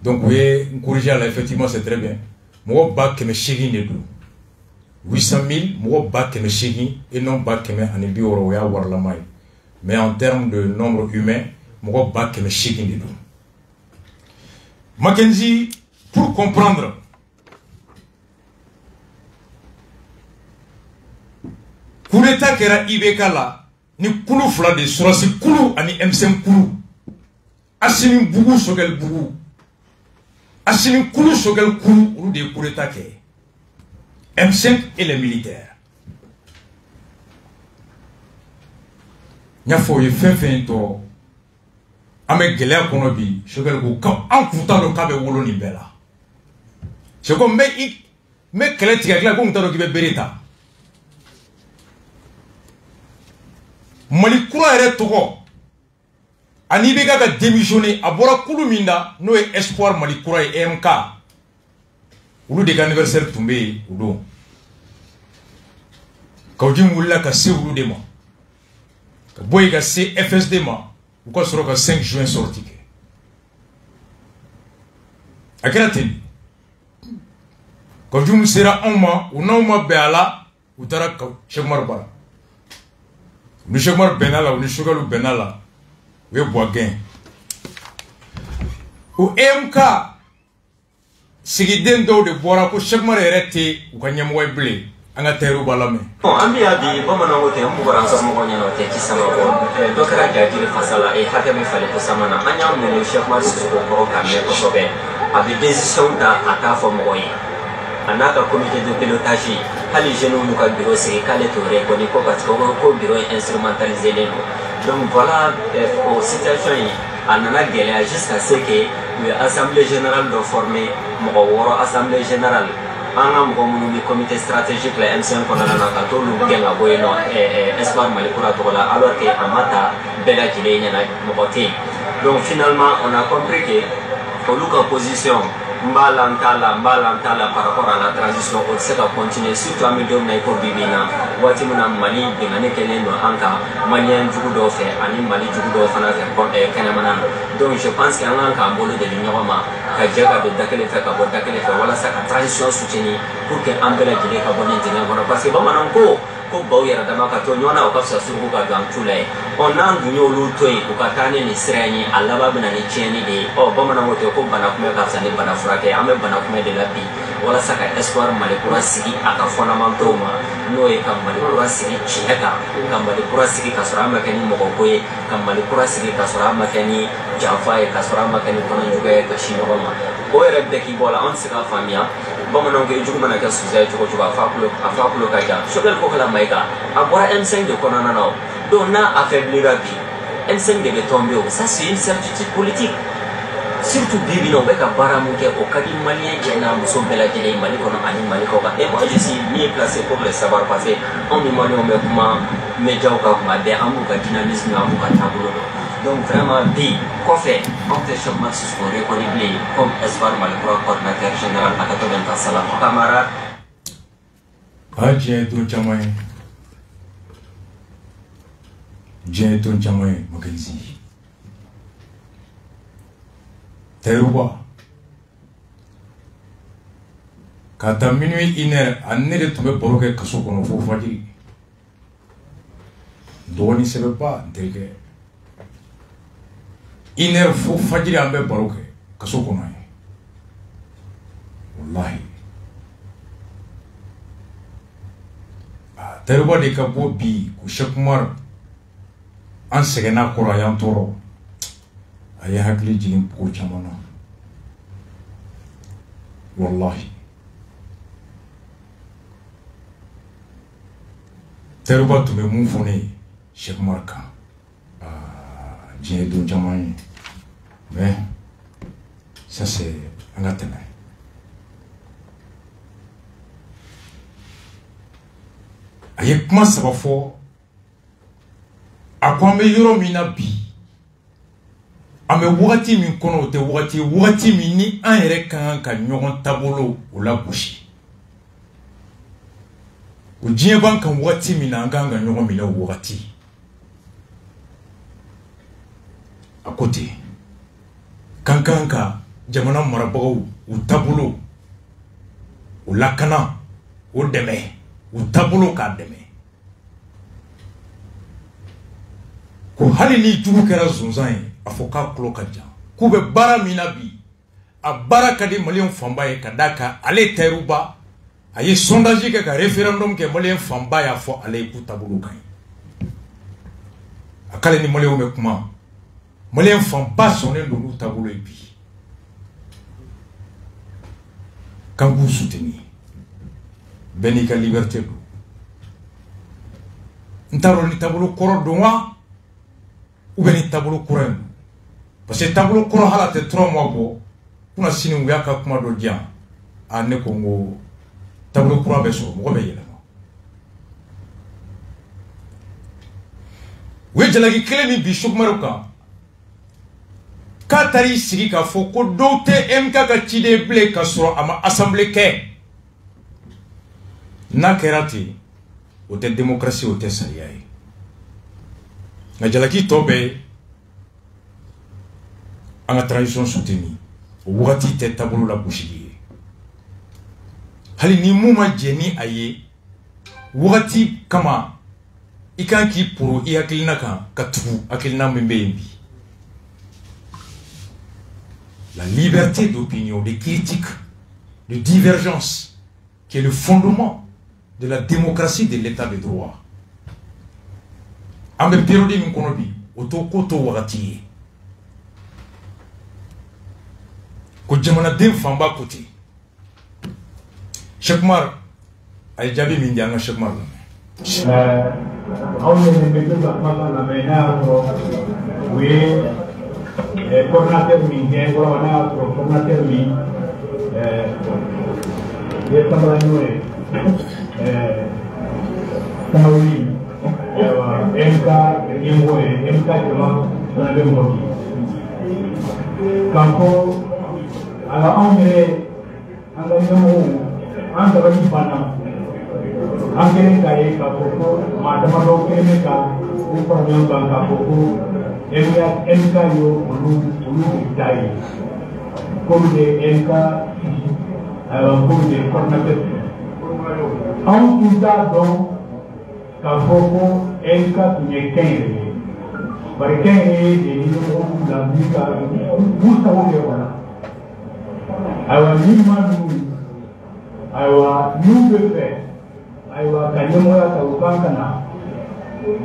Donc vous voyez, corriger là, effectivement, c'est très bien. Moi, bas que me chéri ne dou. 800 000, moi, bas que me chéri, et non bas que me anibi oroya warlamai. Mais en termes de nombre humain, moi, bas que me chéri ne dou. Mackenzie, pour comprendre, coup d'état qui era IBK là, ni koulou fla de surasi koulou ani M5 koulou. Asini bougou sogel bougou. Asini koulou sogel koulou ou des coup d'état qui M5 et les militaires. Nya fo ye fin to ame gelea kono bi sogel ko kam an kuta do kabe wolo ni bela. C'est comme me kele tiga kila ko mutaro ki be bereta. Malikura ere togo ani be ga démissionner abora kulu minda no e espoir Malikura e MK ulu de anniversaire tumbe udo kawdi mulla ka se ulu de ma ka boy ga se FSD ma ou ko soro ka 5 juin sorti ke akira tin kawdi mu sera onma unoma be ala utara ka Chekmar bara ni Chekmar benala ou ni Chogalu benala we boagen o MK sigiden do de bora ko Chekmar erete u ka nyamwa ble anga teru balame ambi abi bamana wote mbora nsamu ko nyano te kisama ko dokara jajiri fasala e hakami fale ko samana anya mu Chekmar su ko ka me ko sobe abi décision da ata fo mo yi anaka comité de pilotage hali jeune nous ka bureau c'est kale to rekoni ko parce ko bureau instrumentalisé les noms. Donc voilà pour situation yi anana gele jusqu'à ce que l'assemblée générale doit former mo woro assemblée générale anga mo mu comité stratégique la M5 ko na ka to lu genga boyno espoir Malikura to la alors que amata bela jile nyana mo té. Donc finalement on a compris que pour l'autre position Mbalantala par rapport à la transition on sait continuer surtout à medium na ko bibina wati muna mali bingane kene no anka malien jugu do fe ani mali jugu do fana fe kon kene manana. Donc je pense que anka mbolo de nyoma ka jaga de dakele fe ka bo dakele fe wala sa transition soutenir pour que ambela jine ka bonen jine bona parce que ba manan ko baw yara dama ka to nyona o ka sa suru ka gan tulay on nan dunyo lu toy ko ka tane ni sirani Allah ba bina ni cheni de o ba manan wote ko bana kuma ka sa ni bana frake ame bana kuma de labi wala saka espoir Malikura sigi aka fondamento ma no e kam Malikura sigi chieka kam Malikura sigi ka sura ma kani mo ko e kam Malikura sigi ka sura ma kani jafa e ka sura ma kani kono juga e ka shino ma o e rebde ki bola on sika famia bamanan ko jugu mana ka suzai to ko afakulo ka ja sogel ko kala maika abora M5 de konana no do na affaiblir rabi M5 de tomber ça c'est une certitude politique surtout bibi no beka baramu ke o kadi malien jena muso bela jele mali kono ani mali ko ka et moi je suis mieux placé pour le savoir passer on me mali on me kuma media ka kuma de amu ka dynamisme amu ka tabulo. Donc vraiment bi ko fait on te choc max sur reconnaître comme espoir Malikura coordinateur général à 80 salam camarade J'ai ton chamay Mackenzie Teruba Kata minuit iner annere tume poroke kaso kono fo fajiri doni sebe pas ndeke iner fo fajiri ambe poroke kaso kono wallahi Teruba de ka bo bi ko Chekmar an segena kora yan toro aya hakli jigin ko chamana wallahi Teruba tume mun fone Chekmar kan j'ai don chamani mais ça c'est un atteint. Aye kuma saba fo akwambe yoro mina bi ame wati min kono te wati min ni an yɛrɛ kan ka ɲɔgɔn tabolo o la gosi o diɲɛ ban kan wati min na an kan ka ɲɔgɔn minɛ o wati a ko ten kan kan ka jamana marabagaw u taabolo u lakana o dɛmɛ u taabolo k'a dɛmɛ ko hali ni jugu kɛra zonzan ye a fɔ k'a tulo ka jan k'u bɛ baara min na bi a baara ka di maliyɛn fanba ye ka d'a kan ale tayiruba a ye sondage kɛ ka référendum kɛ maliyɛn fanba y'a fɔ ale ye k'u taabolo ka ɲi a k'ale ni maliyɛnw bɛ kuma maliyɛn fanba sɔnnen don n'u taabolo ye bi k'an k'u soutenir bɛɛ n'i ka liberté don n t'a dɔn ni taabolo kɔrɔ don wa ou bien ni taabolo kura ye parce que taabolo kɔrɔ hali a tɛ 3 mois bɔ kuna sini u y'a ka kuma dɔ di yan a ne ko n ko taabolo kura bɛ sɔrɔ mɔgɔ bɛ yɛlɛma u ye jalaki kelen min bi Sogomare kan k'a taara i sigi k'a fɔ ko dɔw tɛ MK ka ciden bilen ka sɔrɔ a ma assemblée kɛ n'a kɛra ten o tɛ démocratie o tɛ sariya ye nka jalaki tɔ bɛɛ an ka transition soutenir o wagati tɛ taabolo la gosili ye hali ni mun ma jɛ ni a ye wagati kama i kan k'i poro i hakilina kan ka tugu hakilina min bɛ yen bi la liberté d'opinion, de critique, de divergence, qui est le fondement de la démocratie de l'état de droit. En même période min kono bi oto koto wakati ko jamana den famba côté Cheikh Oumar ay jabi min janga Cheikh Oumar on ne peut pas parler la mena oui coordinateur min gen wana coordinateur min ye tamani tawi MK yengoe MK jama sana be moti kanko ala amre anga yemo anda bani bana angere kai ka ko madama do kene ka upar nyam ka ko MK yo ulu dai comme de MK comme de coordinateur en tout cas donc Kafoko Elka Tunyekenge Barikenge de Nino la Mika Musta Wona Awa Nimanu Awa Nubefe Awa Kanyemoya Tawukankana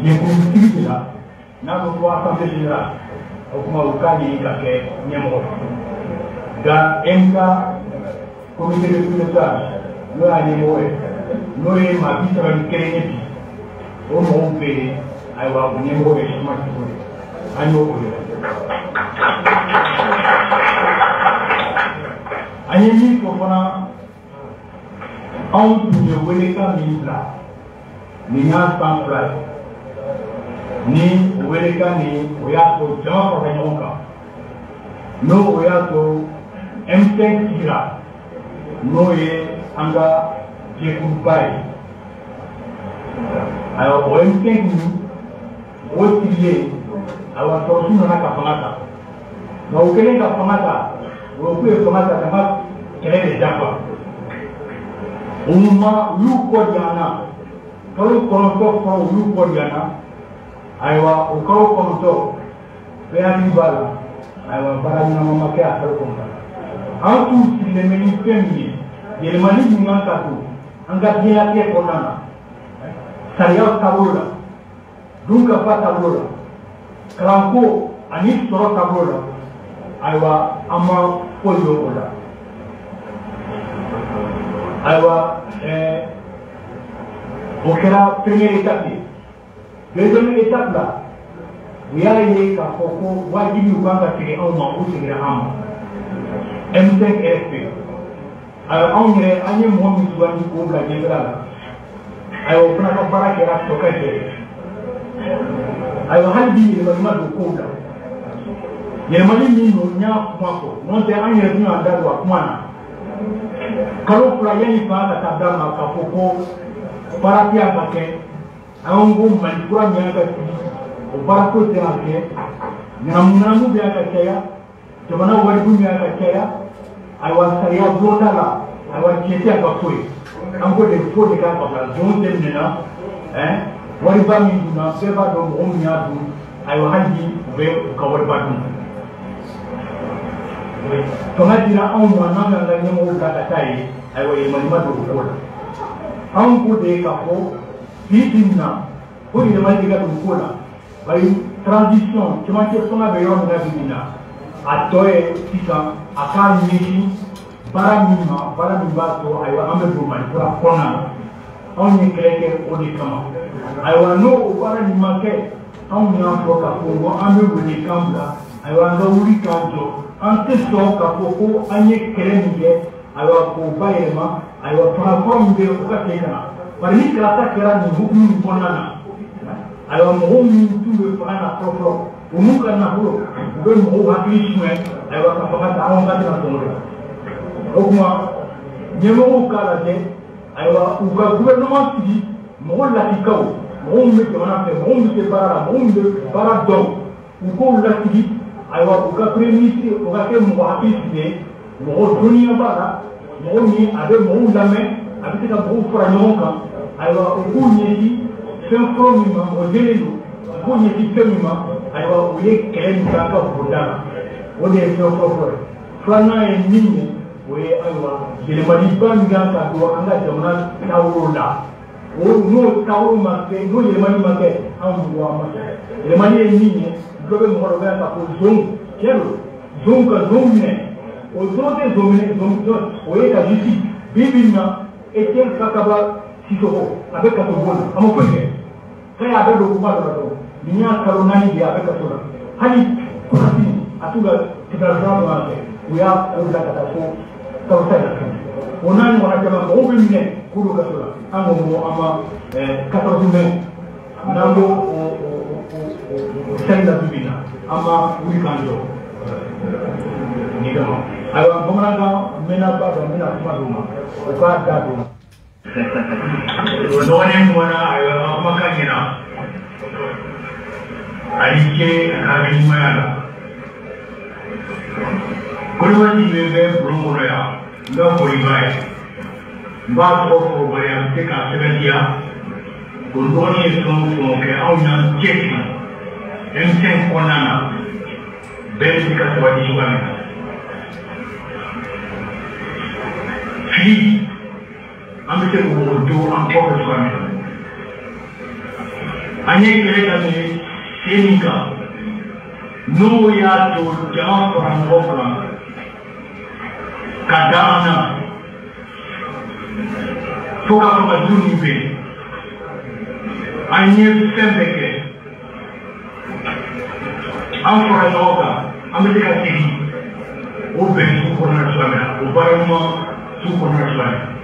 Yekumtikila Nako kwa Assemblée Okuma Ukadi Kake Nyemo Da Enka Comité de pilotage No Anyemoe No Ye Mabisa Kenyepi o mon pere aywa ko nyembo be smart ko anyo ko anyemi ko fana on de wele ka minla ni na san fly ni wele ka ni o ya to jama ko nyonka no o ya to M5 tira no ye anga je kumpai alors o M5 o tilier alors to sunu na ka famata na o kele ka famata o ku e famata kama kele de japa umma yu ko diana kalu konto ko yu ko diana aywa o kalu konto be ani bala aywa bara na mama ke akal ko an tu sile meni pemni yele mani ngan ka tu anga dia ke ko nana Sariya tabula, dunka pa tabula, kalanko ani soro tabula, aywa ama polio ola, aywa okera première étape, deuxième étape là, uya ye ka foko wajibi ukanga tiri au ma usi ama, M5 RP, aywa ongre anye mwami tuwani kuunga jendela. Ayo fana ka baara kɛra tɔ ka gɛlɛn ayo hali bi yɛlɛma don kow la yɛlɛmali min don n y'a kuma fɔ n'o tɛ an yɛrɛ tun y'a da don a kuma na kalo 2 yanni fanga ka taa d'a ma k'a fɔ ko baara tɛ yan ka kɛ an ko Mali kura min y'an ka sigi o baara foyi tɛ yan kɛ ɲanamu bɛ yan ka caya jamana wari bunya ka kaya aywa sariya blonda la aywa kete ka foi an ko de fo de ka ka zone dem nena wari ba mi duna se ba do mo nya du aywa hanji be ka wari ba dun to ma dira on mo na na la nyemo ka ka tai aywa e ma do ko an ko de ka ko fitina ko de ma de ka do ko la bari transition cuma ke sona be yo na bidina atoe tika akani bara mi ba to aywa ambe do ma pura kona on ni kreke o de kama aywa no bara ni make on ni an pro ka ko ambe wo ni kambla aywa ndo wuri kanjo ante so ka ko anye kremi ge aywa ko bayema aywa para ko mbe ko ka tekana bari ni kata kera ni hukumi kona aywa mo mi tumbe fana propro umuka na hulo ndo mo hakishwe aywa ka fakata awon ka na tongo okuma nyemo kala de aywa uga gouvernement sidi mo la tikao mo mi ke wana pe mo mi ke bara do uko la sidi aywa uga premisi uga ke mo hakishwe mo dunia bara mo ni ade mo lame abika mo fora nyonka aywa uko nyedi Femfromima, au délédo, pour y être femima, alors vous voyez qu'elle est d'accord pour là. On est femfromima. Frana et Nini, vous voyez, alors, je ne m'en dis pas, mais quand on a un taoula. Nous, taoula marqué, nous, les mani marqué, en voie marqué. Les mani et Nini, vous devez me regarder pour zone. Tiens, zone que zone, aux autres zones, vous voyez, la justice, Bibina, et tiens, Kakaba. Sisoko avec Katobona amo kwenge kaya abado kumado do ninya karunani dia avec Katola hani kurati atuga tibazamu wake uya kuda katafo tawsala onani wanasema ngo bimne kudu Katola ango mo ama 14 nambo senda bibina ama wikanjo nigama ayo bomanga mena bado mena kumaduma ukada do None mwana ayo makanyina alike kagini mayala kulwani bebe brumoroya ndo kolibaye mba ko baya teka sebendia gondoni son ke awna jeki M5 konana bentika swadi shugami fi amite ko do encore de famille anye kele kame senika no ya to jama frangoka kadana foka foka duni be anye sembeke amfora noga amite ka tiri o ben su kona tsama o barama su kona tsama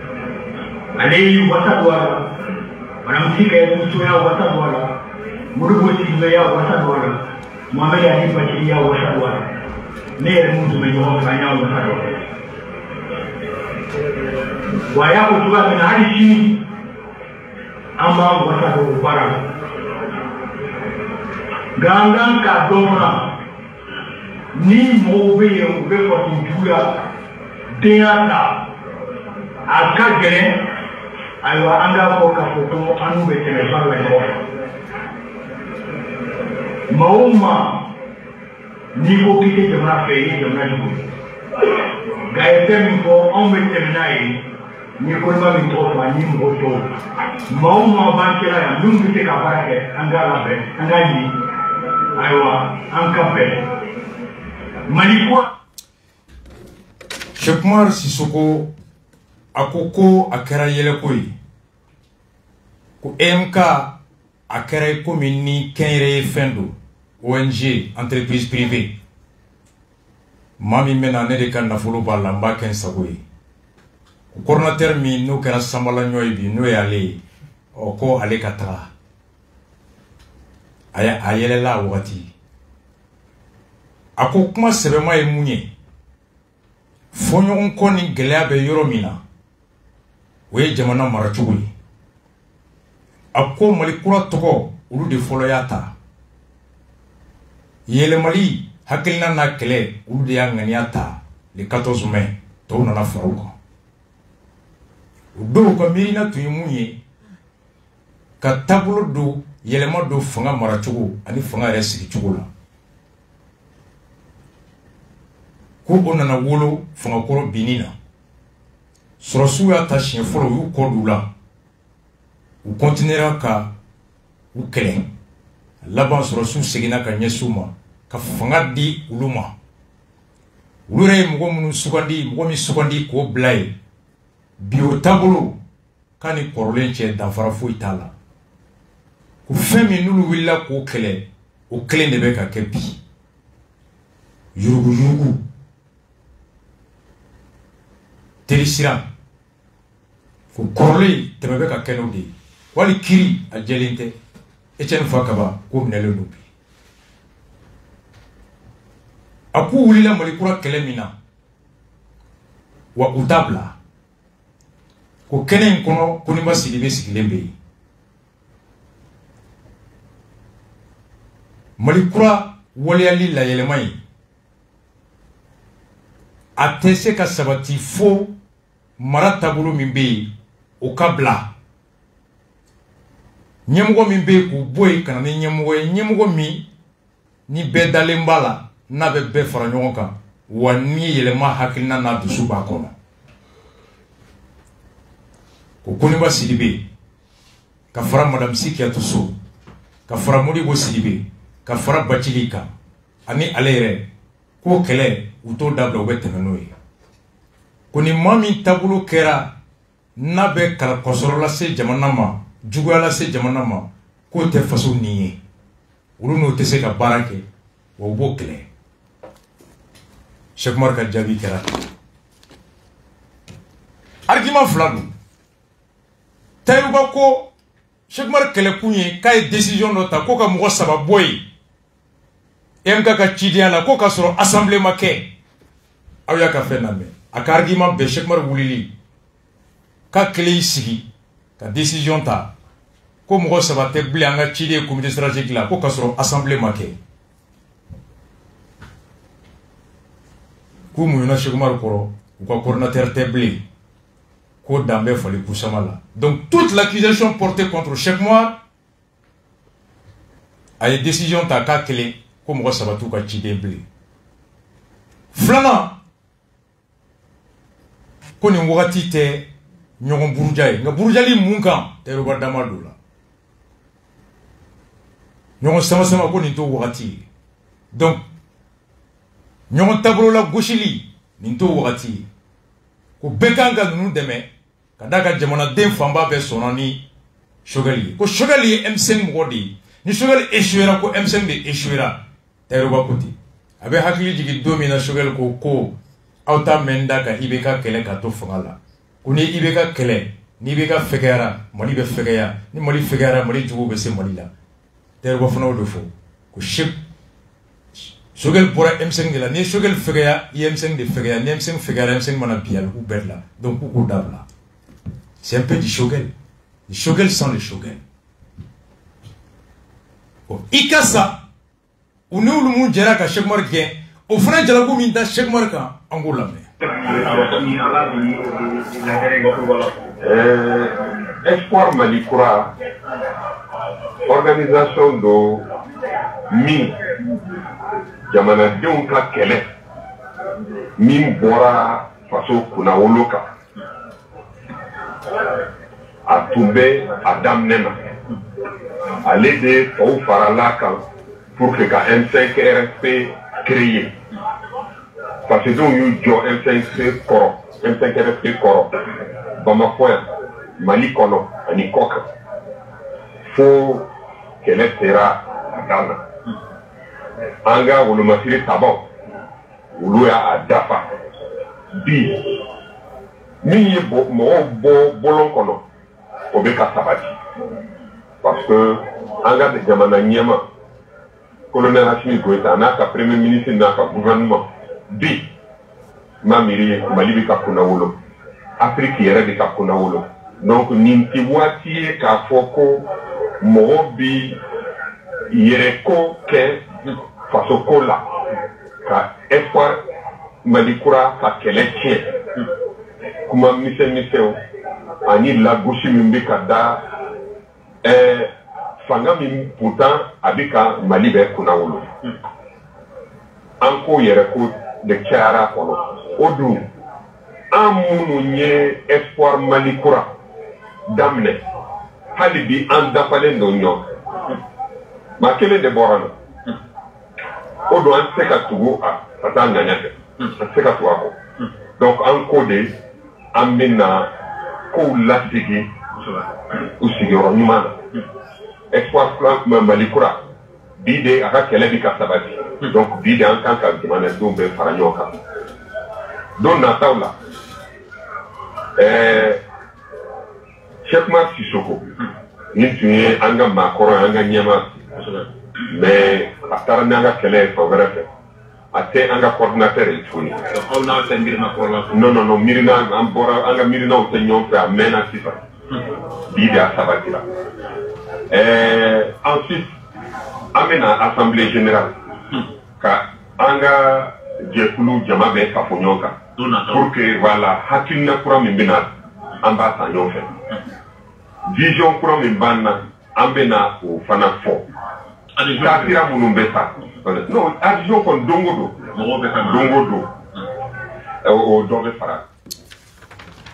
Allez, Wasadwara, Madame Tika, Musuya, Wasadwara, Murubusi, Wasadwara, Mohamed Ali Pachiya, Wasadwara, Nere Musuya, Kanya, Wasadwara. Waya Kutuba, Menarishi, Ama, Wasadwara, Gangan Kadona, Ni Mobe, Ubeko, Julia, Deata, Akagene, aywa anga ko ka foto anu be tele farwa ko mauma ni ko kite jamana fe jamana jugo gaete mi ko on be terminai ni ko ma mi to fa ni mo to mauma bankela ya ndum kite ka barake anga labe anga ni aywa anka be malikwa Cheikh Oumar Sissoko akoko akera yele koyi ko MK akera ko minni kenre fendo ONG entreprise privée mami mena ne de kan nafolo balla mba ken sagoyi coordinateur mi no kera sambala nyoy bi no yale o ko ale katra aya ayele la wati ako kuma sebe ma e munye fonyo onko ni geleabe yoromina we jamana marachugo yi akko mali kura togo ulu de folo yata yele mali hakilina na kɛlɛ olu de y'a ŋaniya ta le 14 mai tɔw nana fara u kan o don ka miirina tun ye mun ye ka taabolo don yɛlɛma don fanga maracogo ani fanga yɛrɛ sigicogo la ko o nana wolo fangakɔrɔ binni na sɔrɔsiw y'a ta siɲɛ fɔlɔ u y'u kɔ d'u la u continuera ka u kɛlɛ laban sɔrɔsiw seginna ka ɲɛsin u ma ka fanga di olu ma olu yɛrɛ ye mɔgɔ minnu sugandi mɔgɔ min sugandi k'o bila ye bi o taabolo k'a ni kɔrɔlen cɛ danfara foyi t'a la ko fɛn min n'olu wulila k'o kɛlɛ o kelen de bɛ ka kɛ bi yurugu-yurugu terisiran ko kɔrɔlen tɛmɛ bɛ ka kɛ n'o de ye wali kiri a jɛlen tɛ Etienne Fakaba ko minɛlen don bi a k'u wulila Malikura kɛlɛ min na wa u t'a bila ko kɛnɛ in kɔnɔ Koniba Sidibe sigilen bɛ yen Malikura waleyali la yɛlɛma in a tɛ se ka sabati fo mara taabolo min bɛ yen o ka bila ɲɛmɔgɔ min bɛ yen k'u bɔ yen ka na ni ɲɛmɔgɔ ye ɲɛmɔgɔ min ni bɛɛ dalen b'a la n'a bɛ bɛɛ fara ɲɔgɔn kan wa ni yɛlɛma hakilina n'a dusu b'a kɔnɔ ko Koniba Sidibe ka fara Madame Sikiyatu Sow ka fara Modibo Sidibe ka fara Bacili kan ani ale yɛrɛ k'o kɛlɛ u t'o dabila u bɛ tɛmɛ n'o ye ko ni maa min taabolo kɛra n'a bɛ kala kɔsɔrɔ lase jamana ma juguya lase jamana ma k'o tɛ faso nin ye olu n'o tɛ se ka baara kɛ wa u b'o kɛlɛ Cheikh Umar ka jaabi kɛra argument fila don Tayiruba ko Cheikh Umar kɛlɛkun ye k'a ye décision dɔ ta ko ka mɔgɔ 3 bɔ yen MK ka cidenya la ko ka sɔrɔ assemblée ma kɛ aw y'a ka fɛn lamɛn a ka argument bɛɛ Cheikh Umar wulili k'a kelen y'i sigi ka décision ta ko mɔgɔ 3 tɛ bilen an ka ciden comité stratégique la ko ka sɔrɔ assemblée ma kɛ k'u muɲuna Cheikh Umar kɔrɔ u ka coordinateur tɛ bilen ko dan bɛ fali kusama la donc toute l'accusation portée contre Cheikh Umar a ye décision ta k'a kelen ko mɔgɔ 3 t'u ka ciden bilen filanan ko nin wagati tɛ ɲɔgɔn buruja ye nka burujali mun kan Tayiruba dama don la ɲɔgɔn sama ko nin t'o wagati ye donc ɲɔgɔn taabolo la gosili nin t'o wagati ye ko bɛɛ kan ka ninnu dɛmɛ ka d'a ka jamanaden fanba bɛɛ sɔnna ni Choguel ye ko Choguel ye M5 mɔgɔ de ye ni Choguel échouera ko M5 de échouera Tayiruba ko ten a bɛ hakili jigin don min na Choguel ko aw ta mɛn da ka IBK kɛlɛ ka to fanga la ko ni IBK kɛlɛ ni IBK fɛgɛyara Mali bɛ fɛgɛya ni Mali fɛgɛyara Mali juguw bɛ se Mali la Tayiruba fana o de fɔ ko Choguel bɔra M5 de la ni Choguel fɛgɛya i ye M5 de fɛgɛya ni M5 fɛgɛyara M5 mana bi a bɛ k'u bɛɛ la donc k'u dabila c'est un peu du Choguel sans le Choguel i ka sa u ni olu mun jɛra ka Cheikh Umar gɛn o fana jalaku min da Cheikh Umar kan an k'o lamɛn Espoir Malikura organisation do min jamanadenw ka kɛlɛ min bɔra faso kunnawolo kan a tun bɛ a daminɛ na ale de tɔw farala kan pour que ka M5 RFP créer parce que donc y'u jɔ M5 RFP kɔrɔ Bamako yan Mali kɔnɔ ani kɔ kan fo kɛlɛ sera a dan na an ka wolomasiri tabaw olu y'a dafa bi min ye mɔgɔw bɔ bɔlɔn kɔnɔ o bɛ ka sabati parce que an ka jamana ɲɛma colonel Assimi Goïta n'a ka premier ministre n'a ka gouvernement bi ma miiri Mali bɛ ka kunnawolo Afrique yɛrɛ de ka kunnawolo donc nin tɛ waati ye k'a fɔ ko mɔgɔ bi yɛrɛ ko kɛ faso ko la ka espoir Malikura ka kɛlɛ tiɲɛ kuma misɛnmisɛnw ani lagosi min bɛ ka da fanga min pourtant a bɛ ka Mali bɛɛ kunna wolo an ko yɛrɛ ko de cayara kɔnɔ o dun an minnu ye espoir Malikura daminɛ hali bi an dafalen don ɲɔgɔn maa kelen de bɔra na o don an tɛ se ka tugu ka taa ŋaɲa fɛ an tɛ se ka tugu a kɔ donc an ko de an bɛ na kow lasigi u sigiyɔrɔ ɲuman na espoir Malikura bi de a ka kɛlɛ bi ka sabati donc bi de an kan ka jamanadenw bɛɛ fara ɲɔgɔn kan don nataw la Cheikh Oumar Sissoko nin tun ye an ka maakɔrɔ ye an ka ɲɛma mais a taara n'an ka kɛlɛ ye fan wɛrɛ fɛ a tɛ an ka coordinateur ye tuguni non mirina an bɔra an ka mirinaw tɛ ɲɔgɔn fɛ a mɛnna sisan bi de a sabatira ensuite an bɛna assemblée générale ka an ka jɛkulu jama bɛɛ kafo ɲɔgɔn kan pour que voilà hakilina kura min bɛna an b'a ta ɲɔgɔn fɛ vision kura min b'an na an bɛna o fana fɔ taasira minnu bɛ ta non adhésion kɔni don o don o dɔ bɛ fara.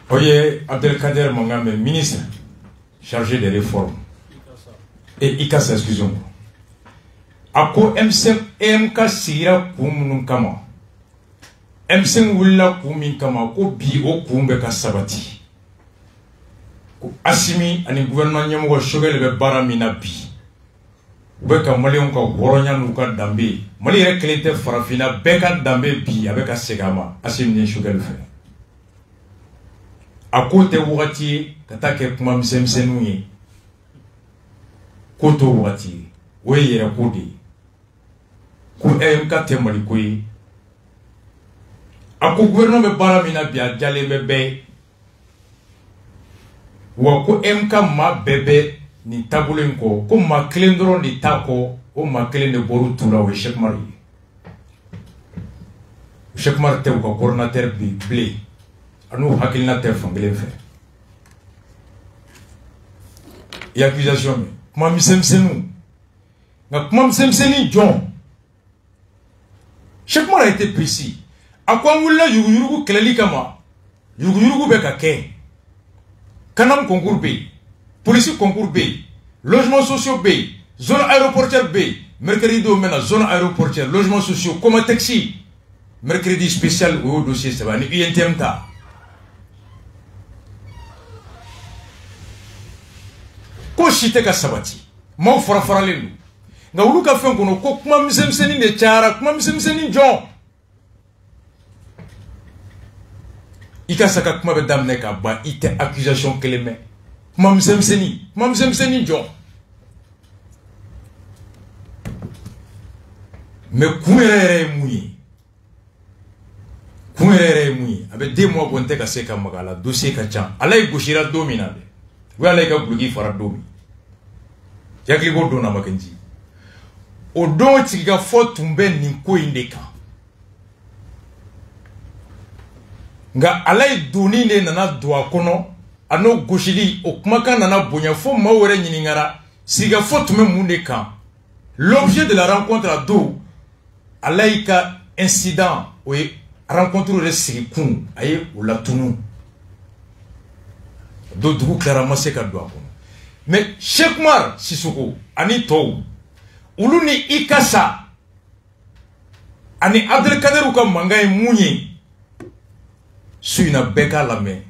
O ye Abdelkader Mangame, ministre chargé des réformes et ICAS, excusez-moi. A ko MK sigira kun minnu kama M5 wulila kun min kama ko bi o kun bɛ ka sabati ko Assimi ani gouvernement ɲɛmɔgɔ Choguel bɛ baara min na bi u bɛ ka Maliɲɛnw ka hɔrɔnya n'u ka danbe Mali yɛrɛ kelen tɛ farafinna bɛɛ ka danbe bi a bɛ ka segin a ma Assimi ni Choguel fɛ a ko tɛ wagati ye ka taa kɛ kuma misɛnmisɛnninw ye ko t'o wagati ye o ye yɛrɛ ko de ye ko MK tɛ Mali ko ye a ko gouvernement bɛ baara min na bi a jalen bɛ bɛɛ ye wa ko MK maa bɛɛ bɛ nin taabolo in kɔ ko maa kelen dɔrɔn de t'a kɔ o maa kelen de bɔr'u tu la o ye Cheikh Oumar ye Cheikh Oumar tɛ u ka coordinateur bilen a n'u hakilina tɛ fan kelen fɛ i accusation min kuma misɛnmisɛnninw nka kuma misɛnmisɛnnin jɔn Cheikh Oumar a été précis a ko an wulila yuruguyurugu kɛlɛli kama yuruguyurugu bɛ ka kɛ kanam concours bɛ yen police concours bɛ yen logements sociaux bɛ yen zone aéroportière bɛ yen mercredi don bɛ na zone aéroportière logements sociaux Comatex mercredi spécial o y'o dossier sɛbɛn ani UNTM ta ko si tɛ ka sabati maaw farafaralen don nka olu ka fɛn kɔnɔ ko kuma misɛnmisɛnnin de cayara kuma misɛnmisɛnnin jɔn i ka sa ka kuma bɛ daminɛ ka ban i tɛ accusation kelen mɛn kuma misɛnmisɛnnin jɔn mais kun yɛrɛ ye mun ye a bɛ 2 mois bɔ n tɛ ka se ka maga a la dossier ka ca ala ye gosira don min na dɛ u y'ala i ka guloki fara don min yakili ko don na ma kɛ n ji o don sigikafɔ tun bɛ nin ko in de kan nka ala ye doni de nana don a kɔnɔ a n'o gosili o kumakan nana bonya fo maaw wɛrɛ ɲininkara sigikafɔ tun bɛ mun de kan l'objet de la rencontre a don ala y'i ka incident o ye rencontre yɛrɛ sigi kun a ye o latunu don dugu tilara ma se ka don a kɔnɔ mais Cheikh Oumar Sissoko ani tɔw olu ni ICAS ani Abdelkader ka mankan ye mun ye su in na bɛɛ k'a lamɛn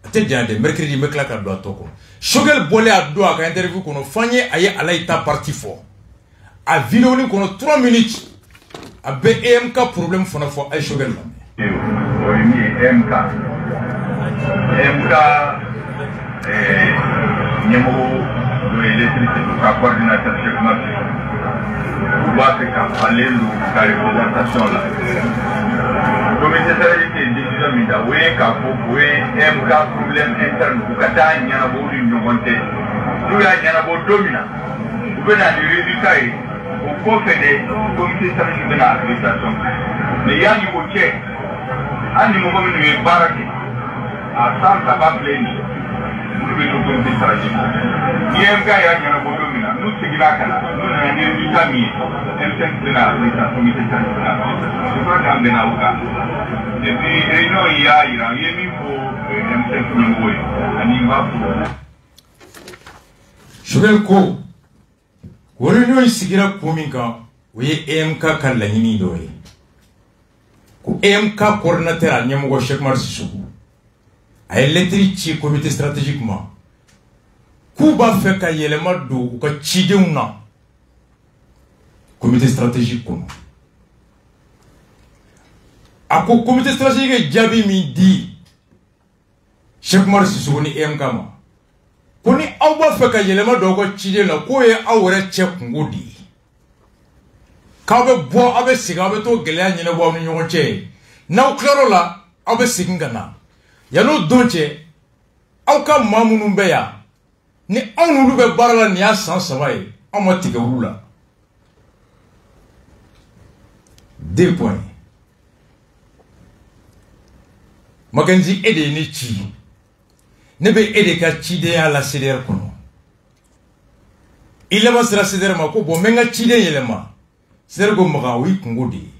a tɛ janya dɛ mercredi n bɛ tila ka don a tɔ kɔnɔ Choguel bɔlen a don a ka interview kɔnɔ f'an ye a ye ala y'i ta parti fɔ a vidéo nin kɔnɔ 3 minutes a bɛ EMK problème fana fɔ a ye Choguel lamɛn. o ye min ye EMK ɲɛmɔgɔ dɔ ye l'électricité ka coordinateur Cheikh Oumar Sissoko u b'a fɛ ka falen don ka représentation la comité stratégique ye décision min ta o ye k'a fɔ o ye MK problème interne u ka taa ɲɛnabɔ u ni ɲɔgɔn cɛ n'u y'a ɲɛnabɔ don min na u bɛ na ni résultat ye o ko fait des comités stratégiques de l'administration. Mais il y a du côté, un niveau comme une barrage, à 100 tabac plein, nous devons comité stratégique. Il y a un gars qui a un volume, nous c'est là, nous avons un vitamin, M5 de l'administration, comité stratégique. Je crois qu'on est là. Et puis, réunion il y a mis pour M5 niveau, un niveau pour. Shugel ko réunion isigira kuminka oye EMK kan laɲini dɔ ye ko EMK coordinateur a ɲɛmɔgɔ Cheikh Oumar Sissoko a ye lettre ci comité stratégique ma k'u b'a fɛ ka yɛlɛma don u ka cidenw na comité stratégique kɔnɔ a ko comité stratégique ye jaabi min di Cheikh Oumar Sissoko ni EMK ma ko ni aw b'a fɛ ka yɛlɛma dɔw ka ciden la k'o ye aw yɛrɛ cɛ kungo de ye k'aw bɛ bɔ aw bɛ segin aw bɛ to gɛlɛya ɲɛnabɔ aw ni ɲɔgɔn cɛ n'aw tilar'o la aw bɛ segin ka na yan'o don cɛ aw ka maa minnu bɛ yan ni anw n'olu bɛ baara la nin y'a san 3 ye anw ma tigɛ olu la 2 points Makenzi e de ye ne ci ne bɛ e de ka cidenya la CDR kɔnɔ i laban sera CDR ma ko bon n bɛ n ka ciden yɛlɛma CDR ko maga o y'i kungo de ye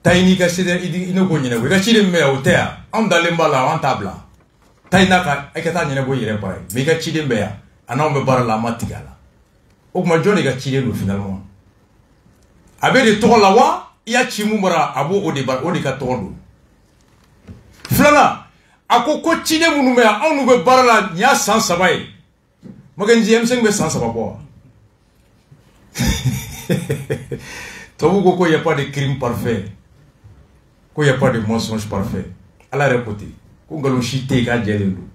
taa i n'i ka CDR i ne ko ɲɛnabɔ i ka ciden min bɛ yan o tɛ yan anw dalen b'a la an t'a bila taa i n'a ka i ka taa ɲɛnabɔ i yɛrɛ bara ye mais i ka ciden bɛ yan a n'anw bɛ baara la an ma tigɛ a la o tuma jɔn de ka ciden don finalement a bɛ de tɔgɔ la wa i y'a ci mun bara a b'o de ka tɔgɔ don filanan a ko ciden minnu bɛ yan anw n'u bɛ baara la nin y'a san 3 ye Makenzi M5 bɛ san 3 bɔ wa tubabu ko y a pas de crime parfait ko y a pas de mensonge parfait ala yɛrɛ ko ten ko nkalon si tɛ yen k'a jɛlen don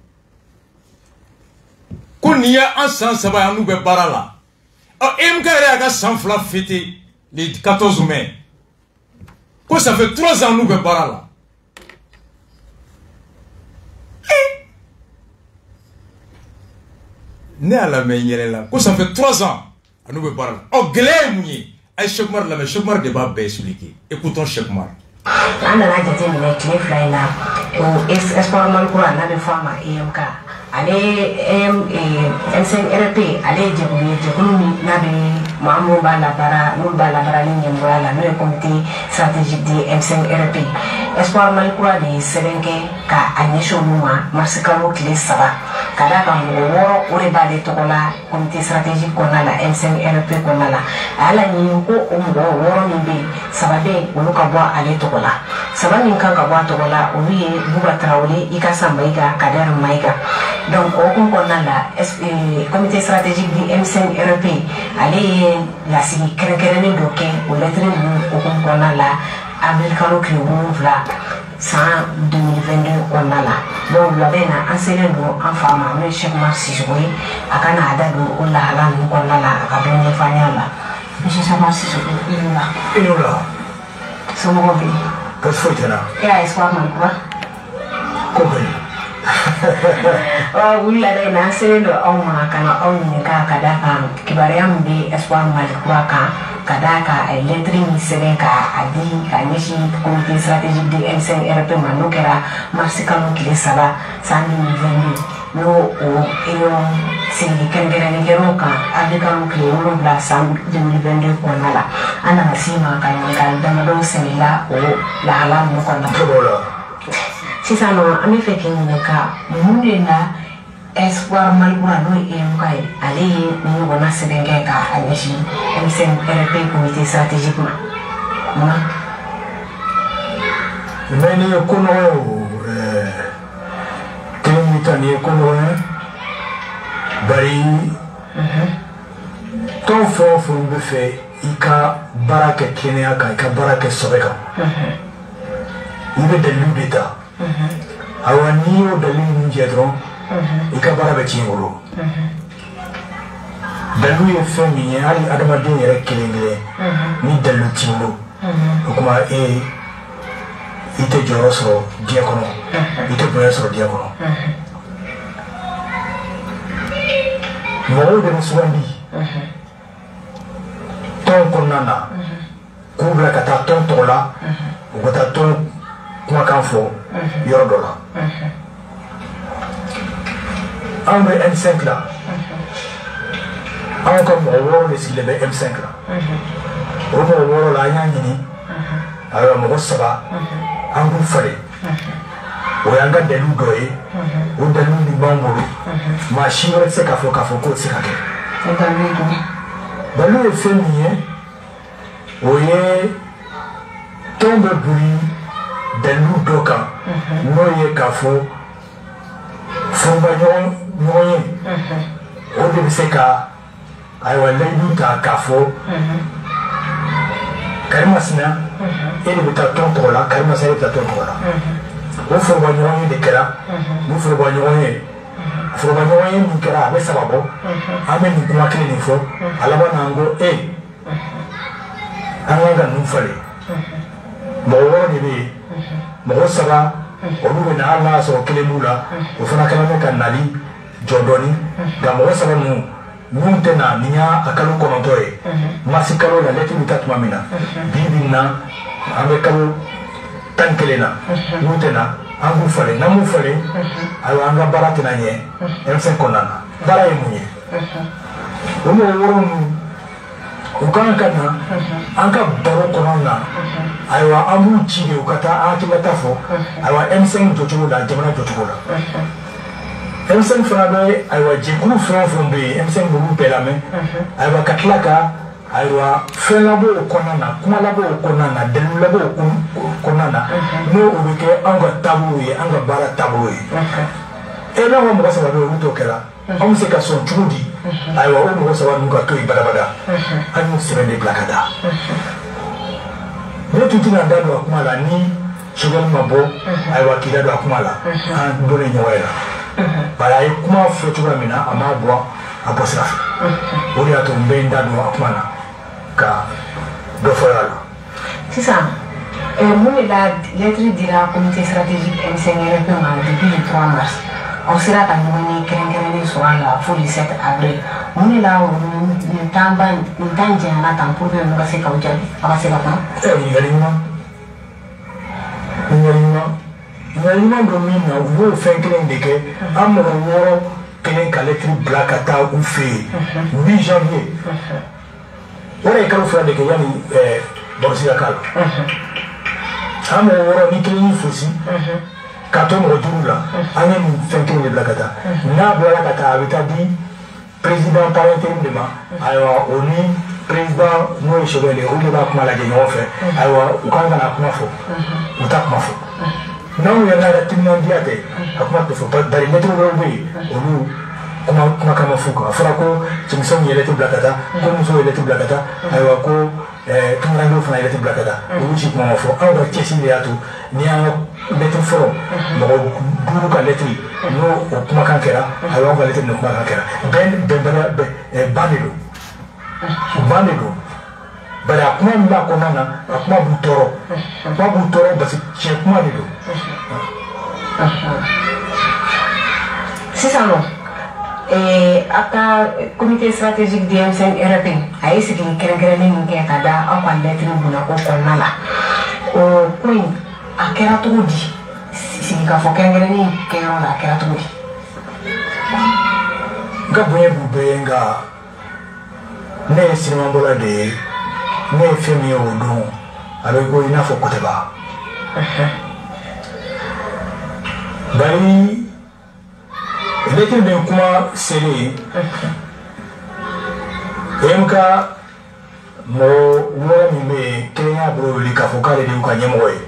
ko nin ye an san 3 ye an n'u bɛ baara la EMK yɛrɛ y'a ka san 2 fêté le 14 mai ko ça fait 3 ans n'u bɛ baara la ne y'a lamɛn n yɛrɛ la ko ça fait 3 ans a n'u bɛ baara la gɛlɛya ye mun ye a ye Cheikh Oumar lamɛn Cheikh Oumar de b'a bɛɛ expliquer écoutons Cheikh Oumar. an nana jateminɛ tile 2 in na o espoir mali kura n'a bɛ fɔ a ma EMK ale M5 RP ale ye jɛkulu ye jɛkulu min n'a bɛ maa minnu b'a labaara n'olu b'a labaara ni ɲɛmɔgɔya la n'o ye comité stratégique de M5 RP espoir mali kura de ye sɛbɛn kɛ k'a ɲɛsin olu ma mars kalo tile 3 ka d'a kan mɔgɔ 6 o de b'ale tɔgɔ la comité stratégique kɔnɔna la M5 RP kɔnɔna la a y'a laɲini ko o mɔgɔ 6 min bɛ yen 3 bɛ yen olu ka bɔ ale tɔgɔ la 3 min kan ka bɔ a tɔgɔ la olu ye Buba Tarawele Ikasa Mayiga Kader Mayiga donc o hukumu kɔnɔna la comité stratégique di M5 RP ale ye lasigi kɛrɛnkɛrɛnnen dɔ kɛ o lettre ninnu hukumu kɔnɔna la avril kalo tile 7 san 2022 kɔnɔna la donc labɛn na an selen don an fa ma n'o ye Cheikh Oumar Sissoko ye a ka na a da don o lahala ninnu kɔnɔna la a ka dɔn ɲɛfɔ an ɲɛ la monsieur Cheikh Oumar Sissoko i n'o la somɔgɔw bɛ yen kasi foyi tɛ na e y'a espoir mali kura ko bɛ yen wuli la dɛ n'an selen don aw ma ka na aw ɲininka ka da kan kibaruya min bɛ espoir mali kura kan ka da kan a ye lettre min sɛbɛn k'a di ka ɲɛsin comité stratégique de M5 RP ma n'o kɛra mars kalo tile 3 san 2022 n'o o réunion sigi kɛrɛnkɛrɛnnen kɛra o kan avril kalo tile 7 san 2022 kɔnɔna la an nana s'i ma ka ɲininkali damadɔ sɛnɛla o lahala ninnu kɔnɔna la sisan nɔ an bɛ fɛ k'i ɲininka mun de la espoir mali kura n'o ye EMK ye ale ye nin ɲɔgɔnna sɛbɛn kɛ k'a ɲɛsin M5 RP comité stratégique ma munna. mais nin ye ko nɔgɔ ye o kelen min ta nin ye ko nɔgɔ ye bari tɔn fɛn o fɛn bɛ fɛ i ka baara kɛ kɛnɛya kan i ka baara kɛ sɛbɛ kan i bɛ dalilu de ta awa n'i y'o dalilu ninnu jɛ dɔrɔn i ka baara bɛ tiɲɛ i bolo dalilu ye fɛn min ye hali adamaden yɛrɛ kelen kelen ni dalilu t'i bolo o kuma i tɛ jɔyɔrɔ sɔrɔ diɲɛ kɔnɔ i tɛ bonya sɔrɔ diɲɛ kɔnɔ mɔgɔw de bɛ sugandi ton kɔnɔna k'u bila ka taa tɔn tɔgɔ la u ka taa tɔn kumakan fɔ yɔrɔ dɔ la anw bɛ M5 la anw ka mɔgɔ 6 de sigilen bɛ M5 la o mɔgɔ 6 la an y'a ɲini ayiwa mɔgɔ 3 an k'u falen o y'an ka dalilu dɔ ye o dalilu min b'an bolo maa si wɛrɛ tɛ se k'a fɔ k'o tɛ se ka kɛ dalilu ye fɛn min ye o ye tɔn bɛ boli dalilu dɔ kan n'o ye k'a fɔ foroba ɲɔgɔn ye o de bɛ se ka ayiwa layidu ta k'a fɔ Karimasina e de bɛ taa tɔn tɔgɔ la Karimasina e bɛ taa tɔn tɔgɔ la o foroba ɲɔgɔn ye de kɛra ni foroba ɲɔgɔn ye min kɛra a bɛ sababɔ an bɛ nin kuma kelen nin fɔ a laban na an ko an kan ka ninnu falen mɔgɔ 6 de bɛ yen mɔgɔ 3 olu bɛ na hali n'a sɔrɔ kelen b'u la o fana kɛlen bɛ ka nali jɔ dɔɔni nka mɔgɔ 3 ninnu minnu tɛ na nin y'a kalo 9 ye marisi kalo la lɛtiri bɛ taa tuma min na bi na an bɛ kalo 11 na n'u tɛ na an b'u falen n'an b'u falen ayiwa an ka baara tɛna ɲɛ M5 kɔnɔna na baara ye mun ye o mɔgɔ 6 ninnu u kan ka na an ka baro kɔnɔna na ayiwa an b'u ci de u ka taa an hakililata fɔ ayiwa M5 jɔcogo la jamana jɔcogo la M5 fana bɛ ayiwa jɛkulu fɛn o fɛn bɛ yen M5 b'olu bɛɛ lamɛn ayiwa ka tila ka ayiwa fɛn labɔ o kɔnɔna na kuma labɔ o kɔnɔna na dalilu labɔ o kɔnɔna na n'o o bɛ kɛ anw ka taabolo ye an ka baara taabolo ye n'an ka mɔgɔ 3 bɛ olu t'o kɛra anw bɛ se ka sɔn cogo di ayiwa o mɔgɔ 3 ninnu ka to yen badabada an y'u sɛbɛn de bila ka taa ne tun tɛna n da don a kuma la ni sogɛli ma bɔ ayiwa k'i da don a kuma la an donnen ɲɔgɔn ye la bari a ye kuma fɔ cogoya min na a m'a bɔ a bɔ sira fɛ o de y'a to n bɛ n da don a kuma na ka dɔ fɔ y'a la sisan mun de la lettre dira comité stratégique M5RP ma depuis le 3 mars aw sera ka ɲɔgɔn ye kɛrɛnkɛrɛnnen sɔrɔ a la fo le 7 avril mun de la nin temps janyana tan pour que ninnu ka se k'aw jaabi a ka se ka kuma ɲininkali ɲuman dɔ min na u b'o fɛn kelen de kɛ an mɔgɔ 6 kelen ka lettre bila ka taa u fɛ yen 8 janvier o de ye kalo 2 de kɛ yanni barosi ka k'a la an mɔgɔ 6 ni kelen y'i fosi ka to mɔgɔ 5 la an ye nin fɛn kelen de bila ka taa n'a bilala ka taa a bɛ taa di président par intérim de ma ayiwa o ni président n'o ye sogɛli ye olu de b'a kuma lajɛ ɲɔgɔn fɛ ayiwa u kan ka na kuma fɔ u t'a kuma fɔ n'anw yɛrɛ n'a ka timinandiya tɛ a kuma tɛ fɔ bari lettre dɔw bɛ yen olu kumakan ma f'u kan a fɔra ko cɛmisɛnw ye lettre bila ka taa ko musow ye lettre bila ka taa ayiwa ko tunkarankew fana ye lettre bila ka taa olu si kuma ma fɔ anw ka cɛsiri de y'a to ni y'an ka lettre fɔlɔ mɔgɔ 5 ka lettre n'o o kumakan kɛra ayiwa anw ka lettre ni kumakan kɛra ban de don bari a kuma min b'a kɔnɔna na a kuma b'u tɔɔrɔ parce que tiɲɛ kuma de don sisan nɔ a ka comité stratégique de M5RP a ye sigi kɛrɛnkɛrɛnnen min kɛ ka da aw ka lettre bunako kɔnɔna la o ko in a kɛra cogo di sigikafɔ kɛrɛnkɛrɛnnen kɛyɔrɔ la a kɛra cogo di n ka bonya b'u bɛɛ ye nka ne ye sinimabɔla de ye ne ye fɛn min ye o don a bɛ ko i n'a fɔ kotɛba bari lettre bɛ kuma selen EMK mɔgɔ 6 min bɛ yen kelen y'a bolo wuli k'a fɔ k'ale de y'u ka ɲɛmɔgɔ ye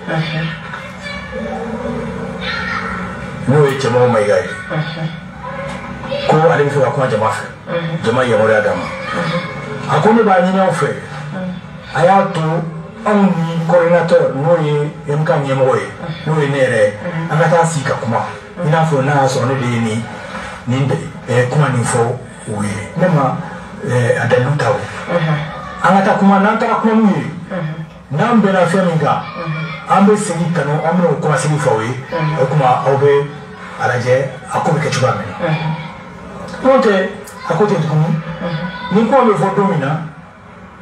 n'o ye Cɛmaw Mayiga ye ko ale bɛ fɛ ka kuma jama fɛ jama yamaruya d'a ma a ko ne b'a ɲini aw fɛ a y'a to anw ni coordinateur n'o ye EMK ɲɛmɔgɔ ye n'o ye ne yɛrɛ an ka taa sigi ka kuma i n'a fɔ n'a y'a sɔrɔ ne de ye nin kuma nin fɔ u ye ne ma a dalilu ta o an ka taa kuma n'an taara kuma n'u ye n'an bɛnna fɛn min kan an bɛ segin ka n'o an bɛna o kuma segi fɔ aw ye o kuma aw bɛ a lajɛ a ko bɛ kɛ cogoya min na n'o tɛ a ko tɛ tuguni ni kuma bɛ fɔ don min na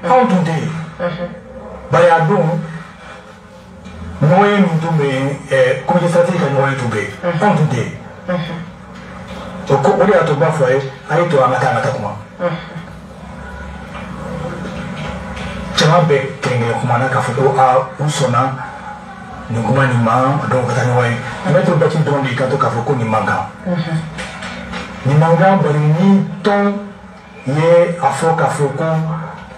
anw tun tɛ yen bari a don ɲɔgɔn ye min tun bɛ yen comité stratégique ka ɲɔgɔn ye tun bɛ yen anw tun tɛ yen o de y'a to n b'a fɔ a ye to an ka taa kuma caman bɛɛ kɛrɛnkɛrɛn kuma na k'a fɔ ko u sɔnna nin kuma nin ma donc ka taa ɲɔgɔn ye maître Bacin dɔrɔn de y'i kanto k'a fɔ ko nin man kan nin man kan bari ni tɔn ye a fɔ k'a fɔ ko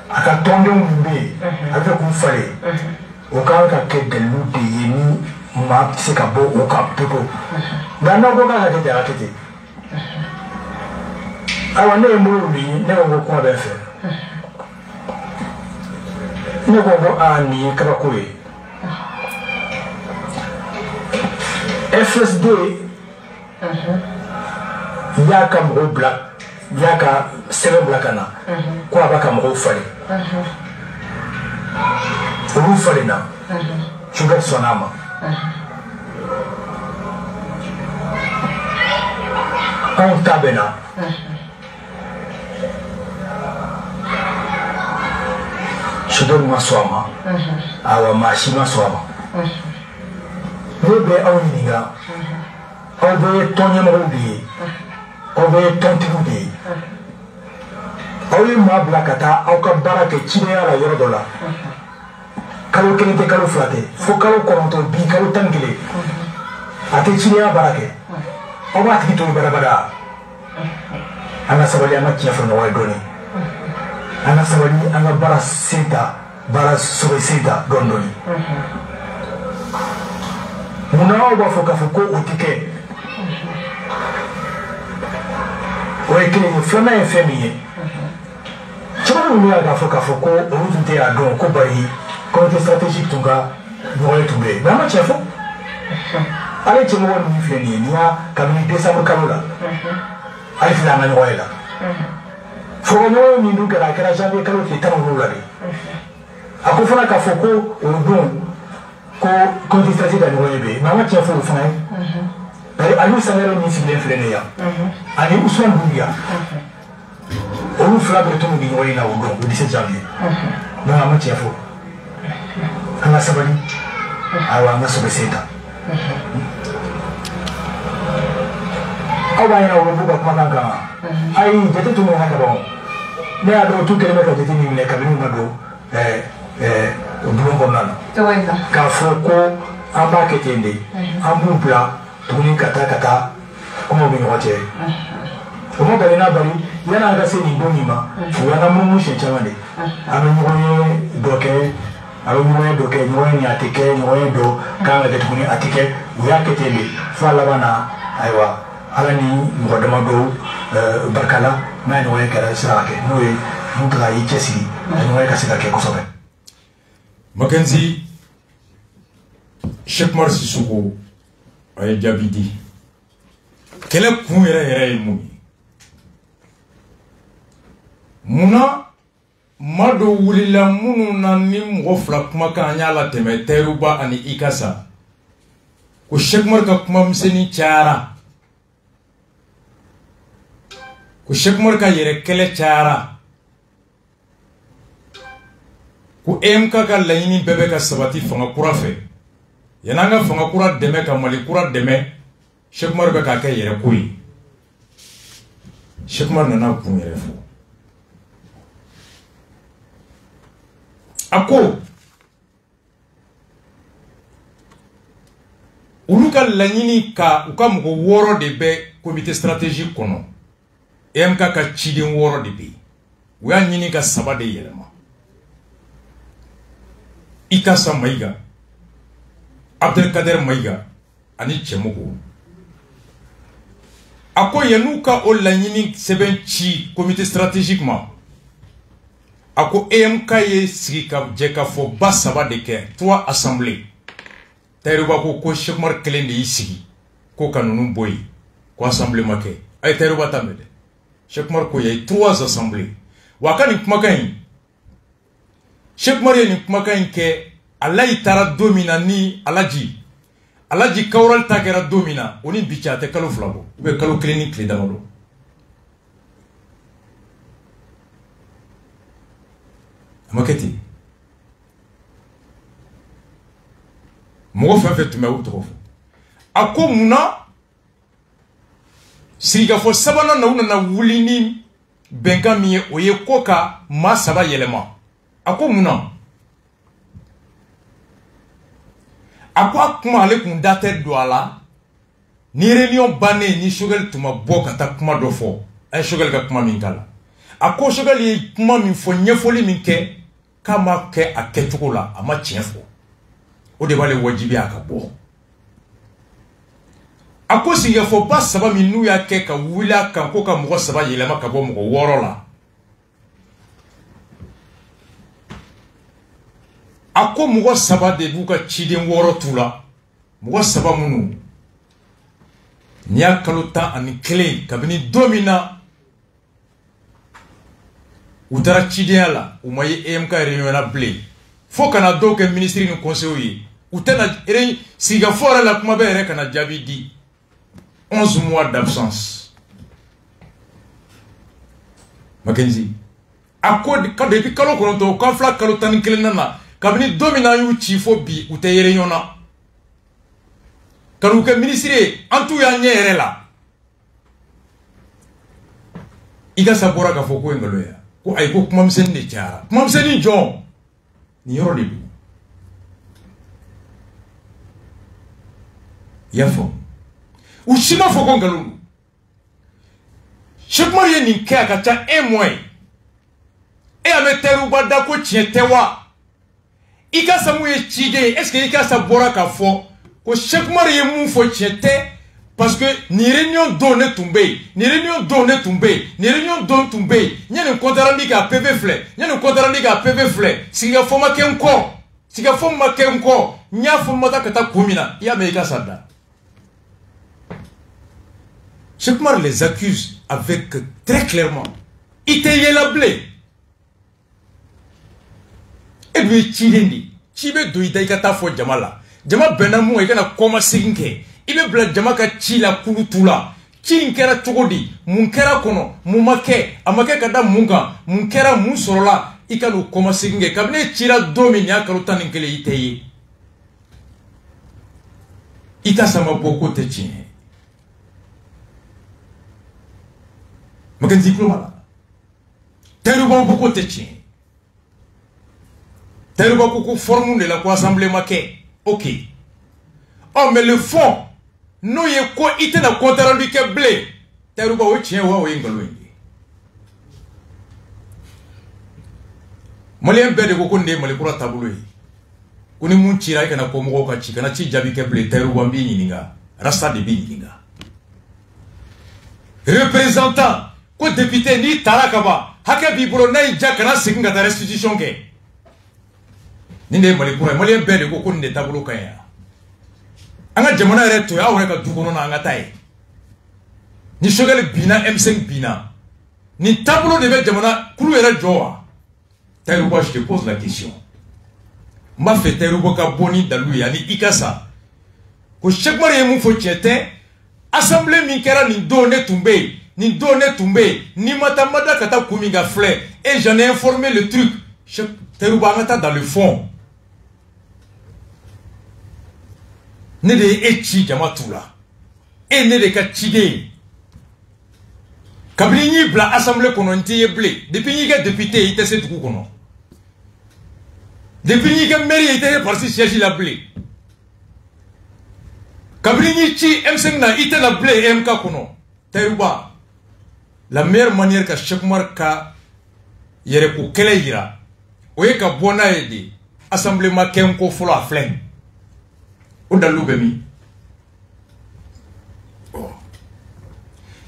a ka tɔndenw min bɛ yen a bɛ fɛ k'u falen o kan ka kɛ dalilu de ye ni maa tɛ se ka bɔ o kan pewu nka n'aw ko k'a ka kɛ ten a ka kɛ ten ayiwa ne ye mori min ye ne ko ko kuma bɛ n fɛ ne ko ko nin ye kabako ye FSD y'a ka mɔgɔw bila y'a ka sɛbɛn bila ka na ko a b'a ka mɔgɔw falen olu falenna Choguel sɔnn'a ma anw ta bɛ na Choguel ma sɔn a ma awa maa si ma sɔn a ma ne bɛ aw ɲininka aw bɛ ye tɔnɲɛmɔgɔw de ye aw bɛ ye tɔntigiw de ye aw ye maa bila ka taa aw ka baara kɛ cidenya la yɔrɔ dɔ la kalo kelen tɛ kalo fila tɛ fo kalo kɔnɔntɔn bi kalo 11 a tɛ cidenya baara kɛ aw b'a tigi to badabada an ka sabali an ka tiɲɛ fɔ ɲɔgɔn ye dɔɔni an ka sabali an ka baara sen ta baara sɔrɔ sen ta dɔɔni dɔɔni munna aw b'a fɔ k'a fɔ ko o tɛ kɛ o ye kelen ye filanan ye fɛn min ye caman minnu y'a k'a fɔ ko olu tun tɛ a dɔn ko bari comité stratégique tun ka ɲɔgɔn ye tun bɛ yen mais an ma tiɲɛ fɔ ale cɛmɔgɔ ninnu filɛ nin ye n'i y'a kabini décembre kalo la ale filɛ an ka ɲɔgɔn ye la fɔlɔɲɔgɔn min dun kɛra a kɛra janvier kalo tile 17 la de a ko fana k'a fɔ ko o don ko comité stratégique ka ɲɔgɔn ye bɛ yen mais an ma tiɲɛ fɔ o fana ye bari Aliou Sangare min sigilen filɛ nin yan ani Ousmane Doumbouya olu fila bɛ tunu ni ɲɔgɔn ye la o don o 17 janvier donc an ma tiɲɛ fɔ an ka sabali ayiwa an ka sɔbɛ sen ta aw b'a ɲɛna u bɛ b'u ka kumakan kan ayi jate tun minɛ ka ban ne y'a dɔn tu kɛlen bɛ ka jate min minɛ kabini u ma don bulon kɔnɔna na k'a fɔ ko an b'a kɛ ten de an b'u bila tuguni ka taa kɔngɔw bɛ ɲɔgɔn cɛ o ma bali n'a bari yan'an ka se nin don min ma o y'an ka munumunu siɲɛ caman de an bɛ ɲɔgɔn ye dɔ kɛ a bɛ ɲɔgɔn ye dɔ kɛ ɲɔgɔn ye nin a tɛ kɛ ɲɔgɔn ye dɔ kan ka kɛ tuguni a tɛ kɛ u y'a kɛ ten de fo a laban na ayiwa ala ni mɔgɔ dama dɔw barika la n'a ye ɲɔgɔn ye kɛra sira ka kɛ n'o ye n'u taga y'i cɛsiri a ɲɔgɔn ye ka se ka kɛ kosɛbɛ. Mackenzie Cheikh Oumar Sissoko a ye jaabi di kɛlɛ kun yɛrɛ ye mun ye munna maa dɔ wulila minnu na ni mɔgɔ fila kumakan an y'a latɛmɛ Tayiruba ani Ikasa ko Cheikh Oumar ka kumamisɛnnin cayara ko Cheikh Oumar ka yɛrɛ kɛlɛ cayara ko EMK ka laɲini bɛɛ bɛ ka sabati fanga kura fɛ yan'an ka fanga kura dɛmɛ ka Mali kura dɛmɛ Cheikh Oumar bɛ k'a kɛ yɛrɛ ko ye Cheikh Oumar nana kun yɛrɛ fɔ a ko olu ka laɲini ka u ka mɔgɔ 6 de bɛ comité stratégique kɔnɔ EMK ka ciden 6 de bɛ yen u y'a ɲini ka 3 de yɛlɛma Ikasa Mayiga Abdelkader Mayiga ani Cɛmɔgɔ a ko yan'u ka o laɲini sɛbɛn ci comité stratégique ma a ko EMK ye sigi ka jɛ ka fɔ ba 3 de kɛ 3 assemblées Tayiruba ko Cheikh Oumar kelen de y'i sigi ko ka ninnu bɔ yen ko assemblée ma kɛ a ye Tayiruba ta mɛn dɛ Cheikh Oumar ko ye 3 assemblées wa ka nin kumakan in Cheikh Oumar ye nin kumakan in kɛ Alayi taara don min na ni Alaji Kawural ta kɛra don min na o ni bi cɛ a tɛ kalo 2 bɔ ou bien kalo 1 ni tile damadɔ Maketi. Mo fait tuma ou trop. Ako muna siga fo sabana na una na wulini benka mi oye koka ma saba yelema. Ako muna ako kuma ale kun date do ala ni réunion bané ni shogel tuma boka ta kuma do fo ay shogel ka kuma min kala ako shogel yi kuma min fo nyefoli min ke kama ke aketuko la ama tienfo o de bale wajibi akabo ako singa fo pas saba min nu ya ke ka wila kan ko ka mo saba yelema ka bo mo woro la ako mo saba de buka chiden woro tula mo saba munu nya kaluta ani kle kabini domina utara chiden ala umaye EMK réunion na blé fo kana do ke ministre ni conseil yi utana ere siga fora la kuma be ere kana jabi di 11 mois d'absence. Mackenzie. À quoi depuis quand on entend quand fla kalotan kelenana kabini domina yu chifo bi uteyere yona. Karuke ministre antu ya nyere la. Iga sabora ka foko ngalo ya. Ko ay ko kuma msende chara. Kuma msende jo. Ni yoro de. Yafo. Ushima foko ngalo. Chaque mois il n'y a qu'à un mois. Et à me teruba dako tietewa. Ika samouye chide. Est-ce que ika sabora ka fo? Ko chaque mois il mou fo tiete. Parce que ni réunion donne tombé. Ni réunion donne tombé. Ni réunion donne tombé. N'y a un compte rendu à PV flé. N'y a un compte rendu à PV flé. Si ya fo ma ke encore. Si ya fo ma ke encore. Nya fo mata kata kumina. Ya me ika sada. Cheikh Oumar les accuse avec très clairement. Il était la blé. Et lui, Chidendi, Chibe doida ikata fo jamala. Jama benamu ikana koma sinke. Ibe bla jama ka chila kulutula. Chinkera chogodi, munkera kono, mumake, amake kada munga, munkera musorola, ikanu koma sinke. Kabine chila domini akaluta ninkele iteye. Ita sama boko te chine. Mackenzie Klomala. Teruba beaucoup de tchien. Teruba beaucoup formule la quoi assemblée maquet. Ok. Oh, mais le fond, nous y est quoi, il n'a compte rendu que blé. Teruba ou tchien ou ingaloï. Malien bede beaucoup de malipura taboué. Kuni munchira ikana komo ka chikana chi jabi ke blé teruba mbi ninga. Rasta de bi ninga. Représentant ko député ni tarakaba haka bibro nay jakana singa ta restitution ke ni ne mali pour mali bede ko ne tablo kaya anga jamana reto ya wona ka dukono na anga tay ni shogal bina M5 bina ni tablo de be jamana kulu era joa Taïruba, je te pose la question m'a fait Taïruba ka boni dalu ya ni ikasa ko chaque mari mu fo tiete assemblée mi kera ni donné tombé ni donné tombé, ni matamada kata kuminga flé. Et j'en ai informé le truc. Taïruba ngata dans le fond. Ne de echi jamatula. Et ne de kachide. Kabrini bla assemblée kono ntiye blé. Depuis n'y a député, il était ce tout kono. Depuis n'y a mairie, il était parti siège la blé. Kabrini chi M5 na ite la blé MK kono. Taïruba. La meilleure manière que Cheikh Oumar ka yere ko kele yira o ye ka bona ede assemblée ma ken ko folo a flen o dalu be mi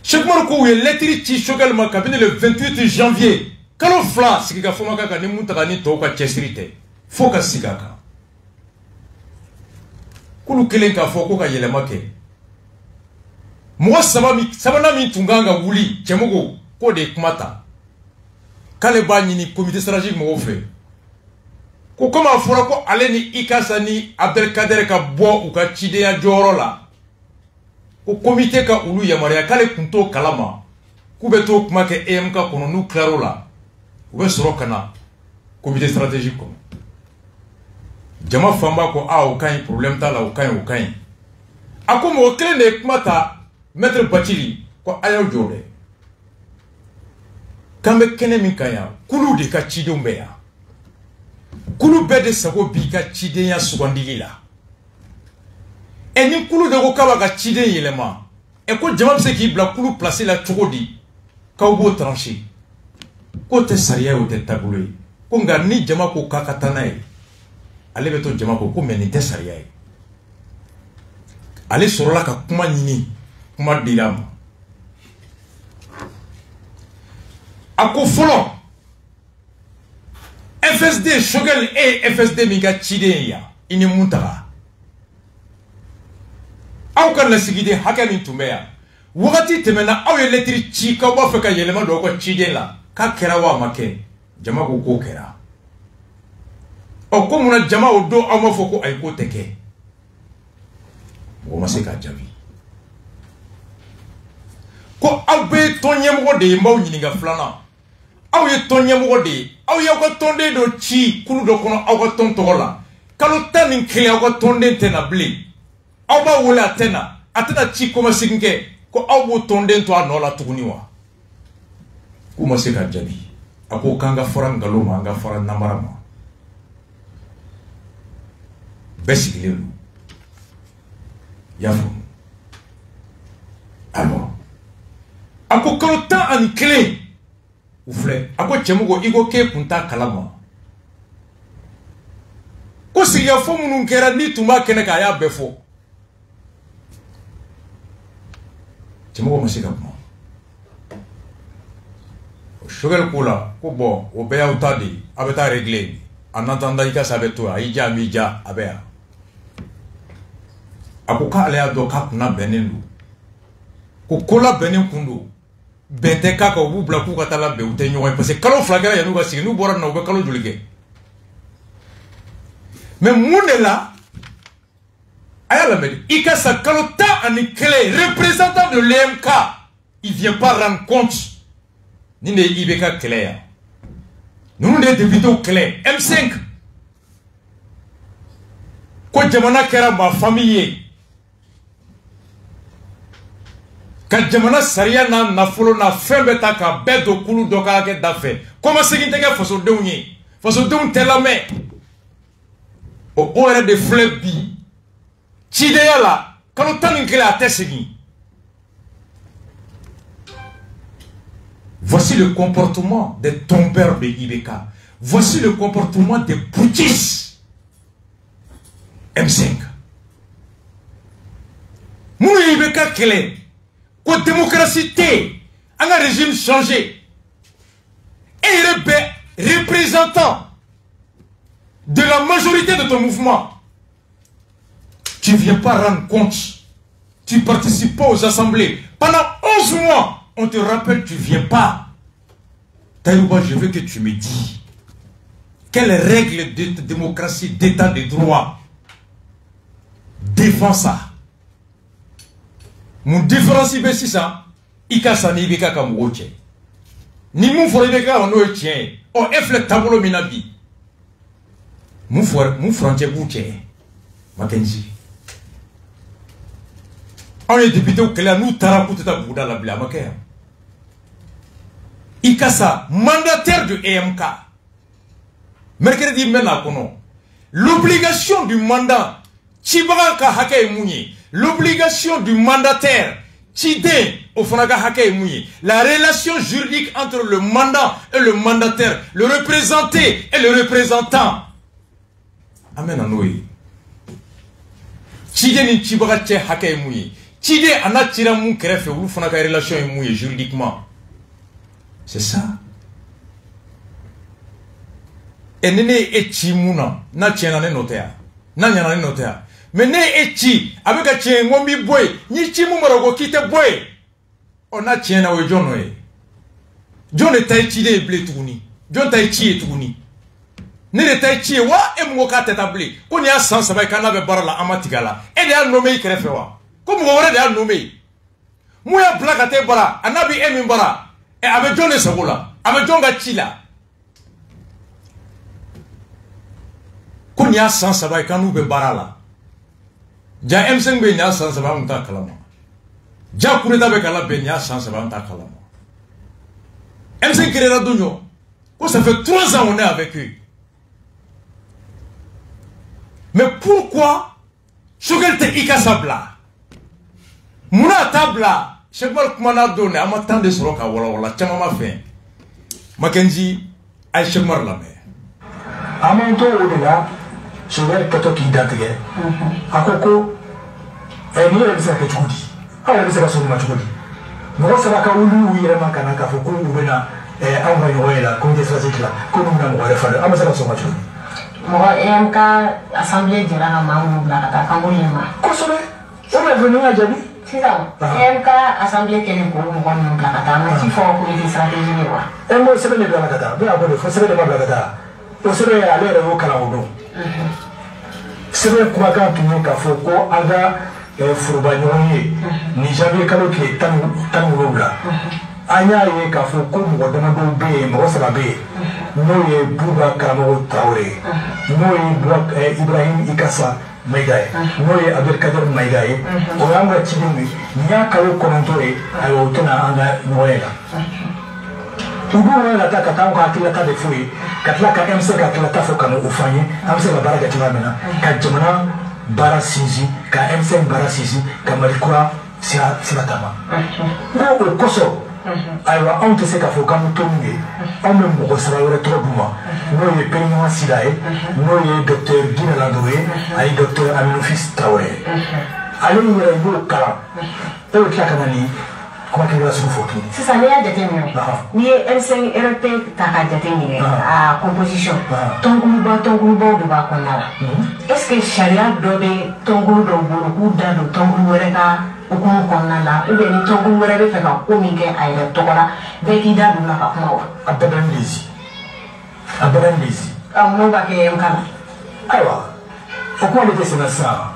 Cheikh Oumar ko ye lettre ci shogal ma kabine le 28 janvier kalo fla siga foma ka ni mutaka ni to ka chesrite fo ka siga ka kulu kelen ka fo ko ka yele make moi sabana mi tunganga wuli chemogo ko de kumata kale ba ni comité stratégique mo fe ko koma fora ko ale ni ikasa ni Abdelkader ka bo u ka chide ya joro la ko comité ka ulu ya maria kale kunto kalama ku beto kuma ke EMK kono nu claro la ube soro kana comité stratégique kɔnɔ jama fanba ko o ka ɲi problème t'a la o ka ɲi o ka ɲi a ko mɔgɔ kelen de ye kuma ta maître Bacili ko a y'aw jɔ dɛ k'an bɛ kɛnɛ min kan yan kulu de ka cidenw bɛ yan kulu bɛɛ de sago b'i ka cidenya sugandili la ni kulu de ko k'a b'a ka ciden yɛlɛma ko jama bɛ se k'i bila kulu place la cogo di k'aw b'o trancher k'o tɛ sariya ye o tɛ taabolo ye ko nka ni jama ko k'a ka taa n'a ye ale bɛ to jama ko mais nin tɛ sariya ye ale sɔrɔla ka kuma ɲini kuma dira a ma a ko fɔlɔ FSD Choguel FSD min ka ciden ye yan i ni mun taga aw ka lasigiden hakɛ min tun bɛ yan wagati tɛmɛna aw ye lettre ci k'aw b'a fɛ ka yɛlɛma don aw ka ciden la k'a kɛra wa a ma kɛ jama ko k'o kɛra ko munna jama o don aw ma fɔ ko ayi k'o tɛ kɛ mɔgɔ ma se k'a jaabi ko aw bɛɛ ye tɔn ɲɛmɔgɔ de ye n b'aw ɲininka filanan aw ye tɔn ɲɛmɔgɔ de ye aw y'aw ka tɔnden dɔ ci kulu dɔ kɔnɔ aw ka tɔn tɔgɔ la kalo 11 aw ka tɔnden tɛ na bilen aw b'a wele a tɛna ci kɔmasegin kɛ ko aw b'o tɔnden to a nɔ la tuguni wa k'u ma se ka jaabi a ko k'an ka fara nkalon ma an ka fara namara ma bɛɛ sigilen don i y'a faamu alors a ko kalo 11 u filɛ a ko cɛmɔgɔ i ko k'e kun t'a kalama ko sigikafɔ minnu kɛra n'i tun b'a kɛnɛ kan a y'a bɛɛ fɔ cɛmɔgɔ ma se ka kuma Choguel ko la ko bon o bɛɛ y'aw ta de ye a bɛ taa régler en attendant i ka sa bɛ to yan a y'i ja a m'i ja a bɛ yan a ko k'ale y'a dɔn k'a kunna bɛnnen don ko ko labɛnnen kun don bɛn tɛ k'a kan u b'u bila k'u ka taa labɛn u tɛ ɲɔgɔn ye parce que kalo 2 kɛra yan'u ka sigi n'u bɔra nin na u bɛ kalo joli kɛ mais mun de la a y'a lamɛn i ka sa kalo 11 représentant de l'EMK il vient pas rendre compte nin de ye IBK kɛlɛ yan ninnu de ye députés kɛlɛ M5 ko jamana kɛra ma famille ye ka jamana sariya n'a nafolo n'a fɛn bɛɛ ta ka bɛɛ don kulu dɔ ka hakɛ da fɛ kɔmasegin tɛ kɛ fasodenw ye fasodenw tɛ lamɛn o yɛrɛ de filɛ bi cidenya la kalo 11 a tɛ segin. Voici le comportement des tombeurs de IBK. Voici le comportement des putschistes M5. Nous, IBK, quelle est? Quoi démocratie, un régime changé. Et représentant de la majorité de ton mouvement. Tu ne viens pas rendre compte. Tu ne participes pas aux assemblées. Pendant 11 mois, on te rappelle, tu ne viens pas. Taïrouba, je veux que tu me dis quelles règles de démocratie, d'état de droit défend ça. Mon différence, c'est ça. Ika sani ibeka ka mwoche. Ni mon foro ibeka ono etien. O efle tabolo minabi. Mon franche bouche. Makenji. On est député au Kela, nous tarapoute ta bouda la bla makaya. Ikasa, mandataire de EMK. Mercredi mena kono. L'obligation du mandat, Chibaraka hake mouni. L'obligation du mandataire, Chide ofanaga hake mouni. La relation juridique entre le mandat et le mandataire, le représenté et le représentant. Amen anoui. Chide ni Chibarache hake mouni. Chide anatira moun krefe ou fanaga relation mouni juridiquement. C'est ça. Et nene echi muna na tiena ne notea. Na nyana ne notea. Mais ne echi avec a tien ngombi boy, ni chi mu marago kite boy. On a tiena we jono e. John e tai chi de ble tuguni. John tai chi e tuguni. Ne de tai chi wa e mu ka teta ble. Ko ni a san sabai kana be barala amatigala. E de al nomé krefe wa. Ko mu wore de al nomé. Mu ya blaka te bara, anabi e min bara. Et avec John et Sabola, avec John Gachila. ko nya san saba kanu be barala ja M5 be nya san saba on ta kalama ja kureta be kala be nya san saba on ta kalama M5 créera donjo ko ça fait 3 ans on est avec eux. Mais pourquoi Choguel te ikasabla Muna tabla Cheikh Mar kumana donné ama temps de soroka wala chama ma fin Makenji ay Cheikh Mar la me amonto odela Choguel kato ki datige akoko ni elisa ke chudi ala elisa so ma chudi no sala ka ulu yere makana ka foko ubena awa yoela ko de stratégie la ko na mo wala fa ama sala so ma chudi mo MK assemblée de la mamu la kata kambulima ko so on est venu à Djabi c'est ça MK assemblée tele ko mo kon la kata ma ci fo ko di stratégie ni wa e mo sebe ne la kata be abone fo sebe de ma la kata o sebe ale re o kala odo sebe kuma ka tunu ka fo ko aga furuba nyoye ni Jabi kalo ke tan wula anya ye ka fo ko mo dama do be mo sala be no ye Buba Karamo Traoré no ye Ibrahim Ikasa Maigaye no ye Abdelkader Maigaye o anga chidimi nya kalo kontore ayo tena anga noela ubu la ta ka ka kila ta de fui katla ka MC ka kila ta fo kanu ufanye amse la baraka timamena ka jamana bara sinzi ka MC bara sinzi ka malikura sila tama no koso aywa on te se ka fo kanu tonge on me mo sera wala trop buma no ye peño sidae no ye docteur Guinée Landoué ay docteur Aminou Fils Traoré ale ni ra ibo kala o tla kanani comment que la photo c'est ça les déterminés ni M5 RP ta ka déterminé à composition ton groupe de ba konala est-ce que charia dobe ton groupe do buru da do ton groupe reka o ko konala ou bien ton groupe rebe fe ka ko mi ke ay to kola be ki da do na ka kuma abadan lezi mo ba ke mkala aywa o ko le tese na sa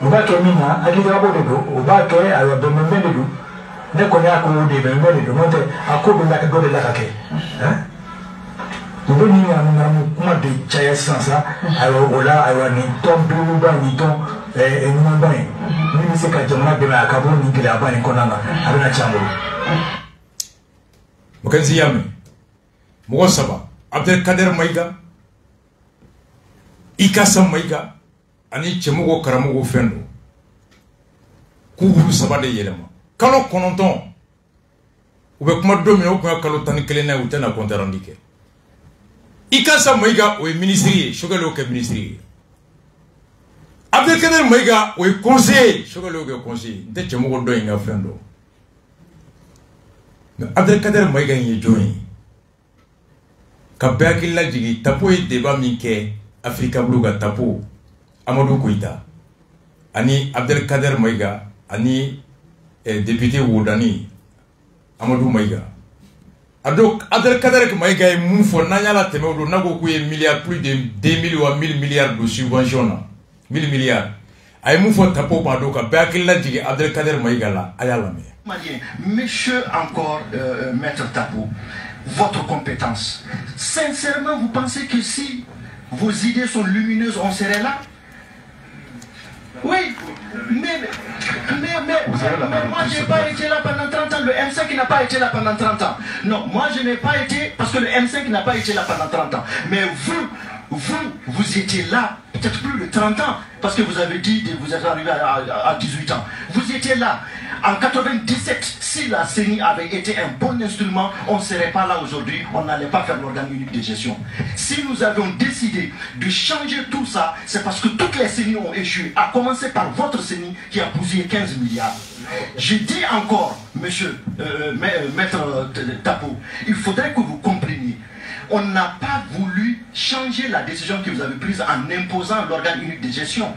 o ba ke mina akida bo de do o ba ke aywa do membe de do ne konya ko de membe de do monte akodo la ka do de la ka ke vous venez à un de Chaya Sansa, alors voilà, alors ni ton Bouba, ni ton et nous m'en ni c'est qu'à Jamana de la Cabo, ni que la banne Konana, avec la chambre. Mokenzi Yami, Moussaba, Abdelkader Maïga, Ikasa Maïga, Ani Chemogo Karamogo Fendo, Koubou Saba de Yelema. Quand on connaît, ou bien comment dominer au Kalotani Kelena ou Tena Contarandike. Ikasa Maïga ou ministre, Choguel au ministre. Abdelkader Maïga ou conseiller, Choguel au conseiller, de Chemogo Doinga Fendo. Abdelkader Maïga y est joint. Kabaki la jigi tapo e débat minke Afrika Bluga tapo Amadou Koïta ani Abdelkader Maïga ani député Woudani Amadou Maïga adok Abdelkader Maïga e moufo nanyala temedo nago ku milliard plus de 2000 ou 1000 milliards de subventions 1000 milliards ay moufo tapo pado kabaki la jigi Abdelkader Maïga la ayala me monsieur encore maître Tapo, votre compétence. Sincèrement, vous pensez que si vos idées sont lumineuses, on serait là? Oui, mais moi je n'ai pas été là pendant 30 ans, le M5 n'a pas été là pendant 30 ans. Non, moi je n'ai pas été, parce que le M5 n'a pas été là pendant 30 ans. Mais vous étiez là, peut-être plus de 30 ans, parce que vous avez dit que vous êtes arrivé à 18 ans. Vous étiez là. En 97, si la CENI avait été un bon instrument, on ne serait pas là aujourd'hui, on n'allait pas faire l'organe unique de gestion. Si nous avions décidé de changer tout ça, c'est parce que toutes les CENI ont échoué, à commencer par votre CENI qui a bousillé 15 milliards. Je dis encore, monsieur, maître Tapo, il faudrait que vous compreniez. On n'a pas voulu changer la décision que vous avez prise en imposant l'organe unique de gestion.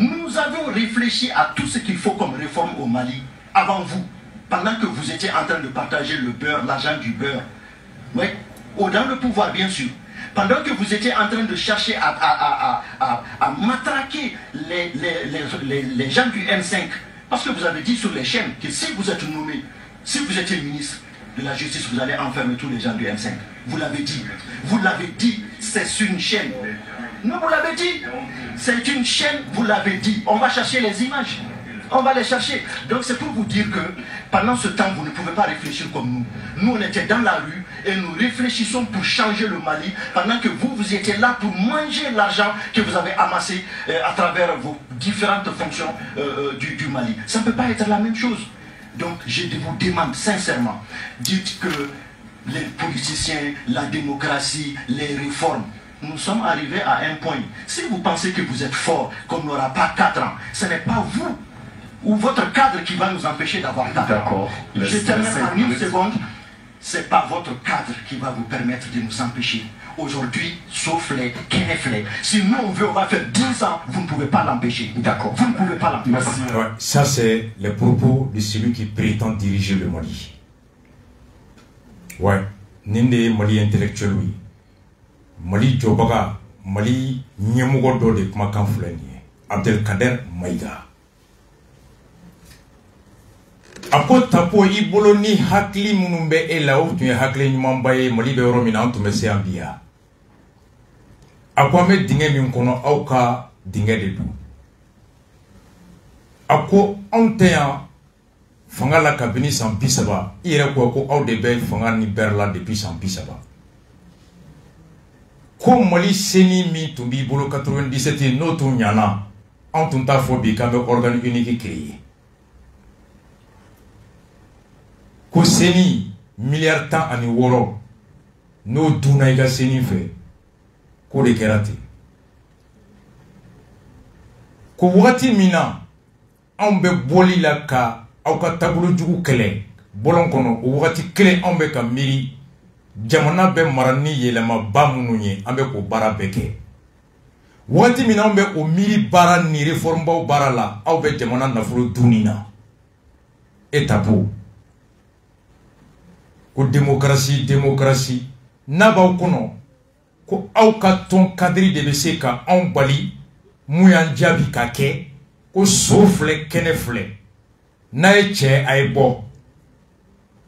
Nous avons réfléchi à tout ce qu'il faut comme réforme au Mali avant vous, pendant que vous étiez en train de partager le beurre, l'argent du beurre. Oui, dans le pouvoir bien sûr. Pendant que vous étiez en train de chercher à matraquer les gens du M5, parce que vous avez dit sur les chaînes que si vous êtes nommé, si vous étiez ministre de la Justice, vous allez enfermer tous les gens du M5. Vous l'avez dit. Vous l'avez dit, c'est sur une chaîne. Non, vous l'avez dit. C'est une chaîne, vous l'avez dit. On va chercher les images. On va les chercher. Donc c'est pour vous dire que pendant ce temps, vous ne pouvez pas réfléchir comme nous. Nous, on était dans la rue et nous réfléchissons pour changer le Mali pendant que vous étiez là pour manger l'argent que vous avez amassé à travers vos différentes fonctions du Mali. Ça ne peut pas être la même chose. Donc je vous demande sincèrement, dites que les politiciens, la démocratie, les réformes, nous sommes arrivés à un point. Si vous pensez que vous êtes fort, qu'on n'aura pas 4 ans, ce n'est pas vous ou votre cadre qui va nous empêcher d'avoir 4 ans. D'accord. Je termine en une seconde. Ce n'est pas votre cadre qui va vous permettre de nous empêcher. Aujourd'hui, sauf les Keneflés. Si nous on veut, on va faire 10 ans, vous ne pouvez pas l'empêcher. D'accord. Vous ne pouvez pas l'empêcher. Ouais, ça, c'est les propos de celui qui prétend diriger le Mali. Ouais. Ninde Mali intellectuel, oui. Mali Djobaga, Mali Nyemugodo de Kumakan Fulani, Abdelkader Maïga. Ako tapo ibolo ni hakli munumbe ela ou tu hakli nyumambaye Mali be romina antu mese ambia. Ako ame dinge mi mkono auka dinge de du. Ako anteya fanga la kabini san pisaba ire ko ko au de be fanga ni berla depuis san pisaba. Ko Mali seni mi tumbi bolo 97 no tu nyana antu ta fobi ka be organe unique créé. Ko seni milliard temps ani woro no duna iga seni fe ko de kerate ko wati mina ambe boli la ka au ka tabulu jugu kele bolon kono o wati kele ambe ka miri jamana be marani yelema ba mununye ambe ko bara beke wati mina ambe o miri bara ni reform ba bara la au be jamana na furu dunina etapo ko démocratie nabaw kono ko aw ka ton kadri de bese ka on bali muyan jabi ka ke ko sofle kenefle na eche ay bo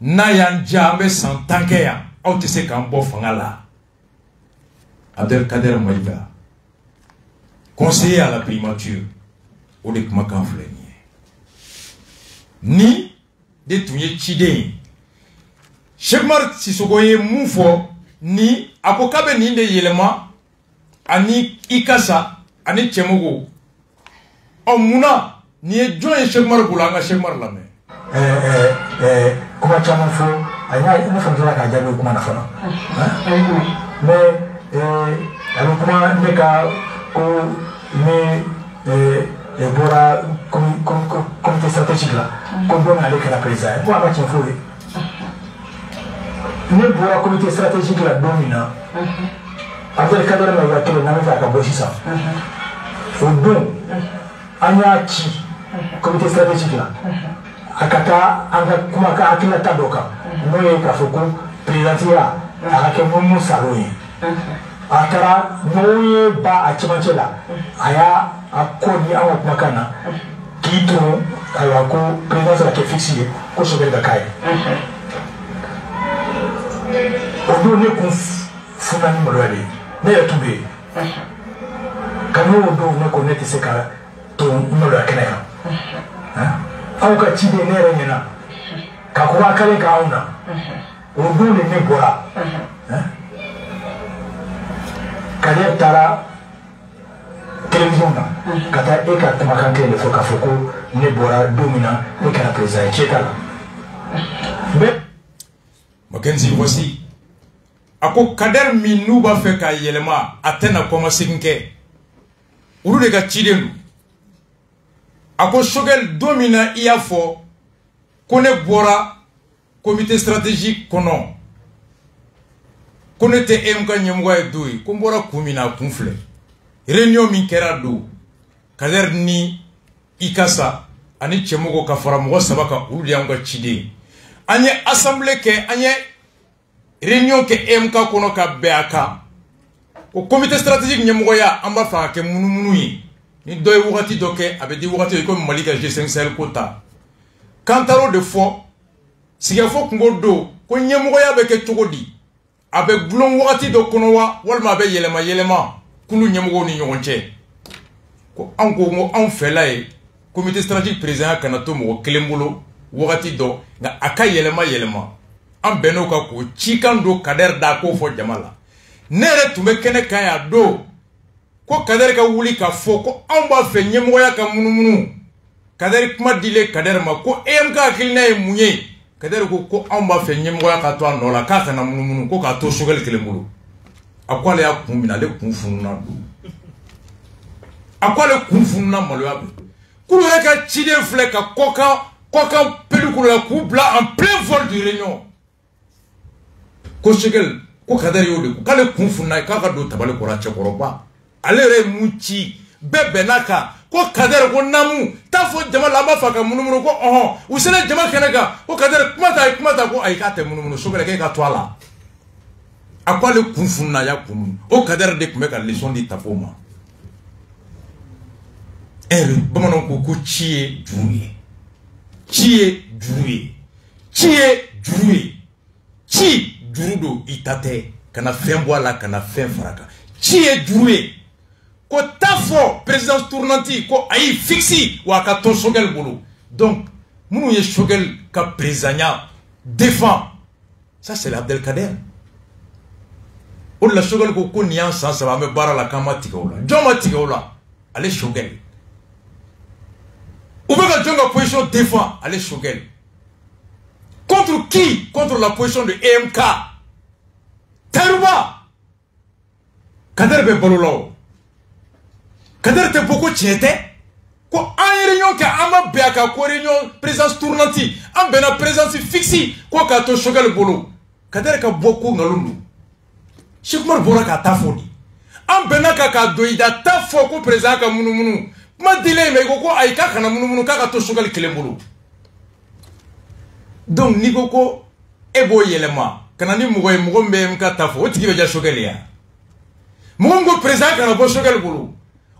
na yan jambe san tankeya aw te se kan bo fangala Abdelkader Maïga conseiller à la primature o de kuma kan fle ni de tunye chide Cheikh Oumar Sissoko ye mun fɔ ni a ko k'a bɛ nin de yɛlɛma ani Ikasa ani Cɛmogo munna nin ye jɔn ye Cheikh Oumar bolo an ka Cheikh Oumar lamɛn. Kuma caman fɔ a y'a ne fana tila k'a jaabi kuma na fana mais a bɛ kuma ne ka ko ne bɔra comité stratégique la ko don ale kɛra président ye ko a ma tiɲɛ fɔ ye. Ne bɔra comité stratégique la don min na Abdelkader Maïga kelen n'an bɛ fɛ a ka bɔ sisan o don an y'a ci comité stratégique la a ka taa an ka kuma ka hakilinata dɔ kan n'o ye k'a fɔ ko présidentiya a ka kɛ Mumu Salo ye a taara mɔgɔw ye ba a cɛmancɛ la a y'a ko ni an ka kumakan na k'i to ayiwa ko présidence ka kɛ fixe ye ko Sogɛli ka k'a ye. O don ne kun funna ni maloya de ye ne yɛrɛ tun bɛ yen ka n'o don ne ko ne tɛ se ka to maloya kɛnɛ kan aw ka ciden ne yɛrɛ ɲɛna ka ko a kalen k'anw na o don de ne bɔra ka ne taara télévision na ka taa e ka kumakan kelen de fɔ k'a fɔ ko ne bɔra don min na ne kɛra président ye tiɲɛ t'a la. Mackenzie, voici. Ako Kader min n'u b'a fɛ ka yɛlɛma a tɛna kɔmasegin kɛ olu de ka ciden don. A ko Sogɛli don min na i y'a fɔ ko ne bɔra comité stratégique kɔnɔ ko ne tɛ EM ka ɲɛmɔgɔ ye don ye ko n bɔra kun min na a kun filɛ réunion min kɛra don Kader ni Ikasa ani Cɛmogo ka fara mɔgɔ 3 kan olu de y'anw ka ciden ye. An ye assemblée kɛ an ye réunion kɛ EMK kɔnɔ ka bɛn a kan o comité stratégique ɲɛmɔgɔya an b'a fɛ ka kɛ munumunu ye ni dɔ ye wagati dɔ kɛ a bɛ di wagati ye komi Mali ka G5 Sahel ko ta k'an taara o de fɔ sigafɔ kungo don ko ɲɛmɔgɔya bɛ kɛ cogo di a bɛ gulon wagati dɔ kɔnɔ wa walima a bɛ yɛlɛma kulu ɲɛmɔgɔw ni ɲɔgɔn cɛ ko an ko ngo an fɛla ye comité stratégique président kana to mɔgɔ kelen bolo wagati dɔ nka a ka yɛlɛma an bɛnn'o kan k'o cikan don Kader da k'o fɔ jama la ne yɛrɛ tun bɛ kɛnɛ kan yan don ko Kader ka wuli ka fɔ ko an b'a fɛ ɲɛmɔgɔya ka munumunu Kader kuma dilen Kader ma ko EMK hakilina ye mun ye Kader ko an b'a fɛ ɲɛmɔgɔya ka to a nɔ la k'a kana munumunu ko k'a to Choguel kelen bolo a ko ale y'a kun minɛ ale kun fununa don a ko ale kun fununa maloya don k'olu yɛrɛ ka ciden filɛ ka kɔkan pelikulu la k'u bila en plein vol de réunion ko Choguel ko Kader y'o de ko k'ale kun fununa k'a ka don tabali kɔrɔ cɛkɔrɔba ale yɛrɛ ye mun ci bɛɛ bɛnna kan ko Kader ko namu t'a fɔ jama la an b'a fɛ ka munumunu ko ɔhɔn u sera jama kɛnɛ kan ko Kader kuma ta ko ayi k'a tɛ munumunu Choguel k'e ka to a la a ko ale kun fununa y'a kun o Kader de tun bɛ ka leçon di Tafo ma bamananw ko ci ye juru ye ci ye juru ye ci ye juru ye ci juru don i ta tɛ kana fɛn bɔ a la kana fɛn fara kan ci ye juru ye ko t'a fɔ présidence tournante ko ayi fixi wa a ka to Choguel bolo donc minnu ye Choguel ka présidenya défend ça c'est Abdelkader o de la Choguel ko nin y'an san 3 an bɛ baara la k'an ma tigɛ o la jɔn ma tigɛ o la ale Choguel ou bien que la position défend, allez Choguel. Contre qui? Contre la position de EMK. Taïrouba. Kader be bololo. Kader te beaucoup tiété. Ko en réunion ka ama be aka ko réunion présence tournante. Am bena présence fixe ko ka to Choguel bolo. Kader ka beaucoup ngalundu. Chikmar bora ka tafoni. Am bena ka doida tafo ko président ka munumunu. Ma dile me ko ay ka kana munumunu ka to Choguel kelen bolo donc ni ko e bo yelema kana ni mugo mbe mka tafo o tigi be ja Choguel ya mugo président kana bo Choguel bolo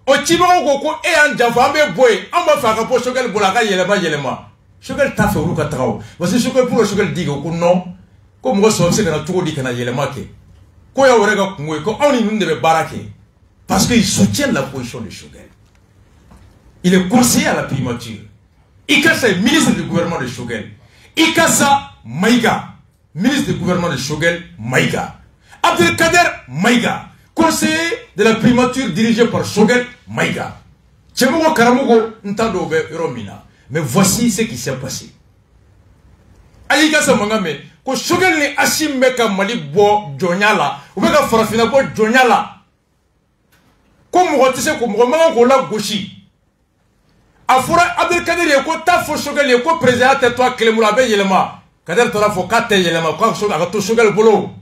o tiba ko e an jafa be boy an ba fa ka bo Choguel bolo ka yelema Choguel tafo ru ka tawo parce que Choguel pour Choguel digo ko non ko mugo so se kana tugo di kana yelema ke ko ya wore ka kungo ko on ni ndebe barake parce que il soutient la position de Choguel. Il est conseiller à la primature. Ikassa est ministre du gouvernement de Choguel. Ikassa Maïga, ministre du gouvernement de Choguel, Maïga. Abdelkader Maïga, conseiller de la primature dirigé par Choguel, Maïga. Tchemogo Karamogo Ntado Romina. Mais voici ce qui s'est passé. Aïkassa Mangame, ko Choguel ni Asim Meka Mali Bo Djonyala, ou Meka Farafina Bo Djonyala. Comme Rotise, comme Roman Gola Goshi. Afura Abdelkader ko ta fo Choguel ko président te toi Kelemula be yelema Kader tora fo ka te yelema ko to Choguel bolo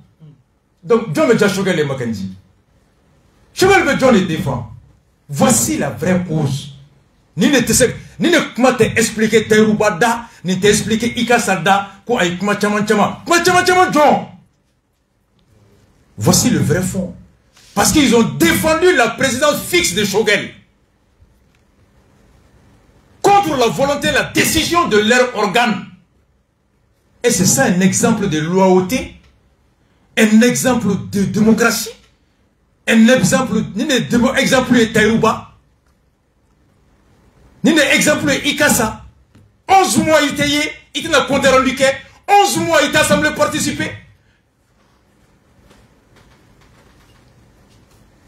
donc John me ja Choguel makanji Choguel be John le défend. Voici la vraie cause. Ni ne kuma te expliquer Taïrouba da ni te expliquer Ikassa da ko ay kuma chama John. Voici le vrai fond parce qu'ils ont défendu la présidence fixe de Choguel contre la volonté, la décision de leur organe. Et c'est ça un exemple de loyauté, un exemple de démocratie, un exemple de Taïrouba, ni un exemple de Ikassa. 11 mois il était, il n'a compté rendu que 11 mois il t'a semblé participer.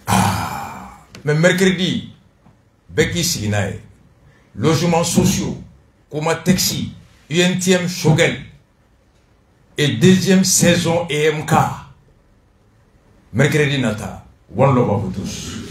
Ah, mais mercredi, Beki Signae. Logements sociaux, Koma Taxi, UNTM Choguel et deuxième saison EMK. Mercredi Nata, one love à vous tous.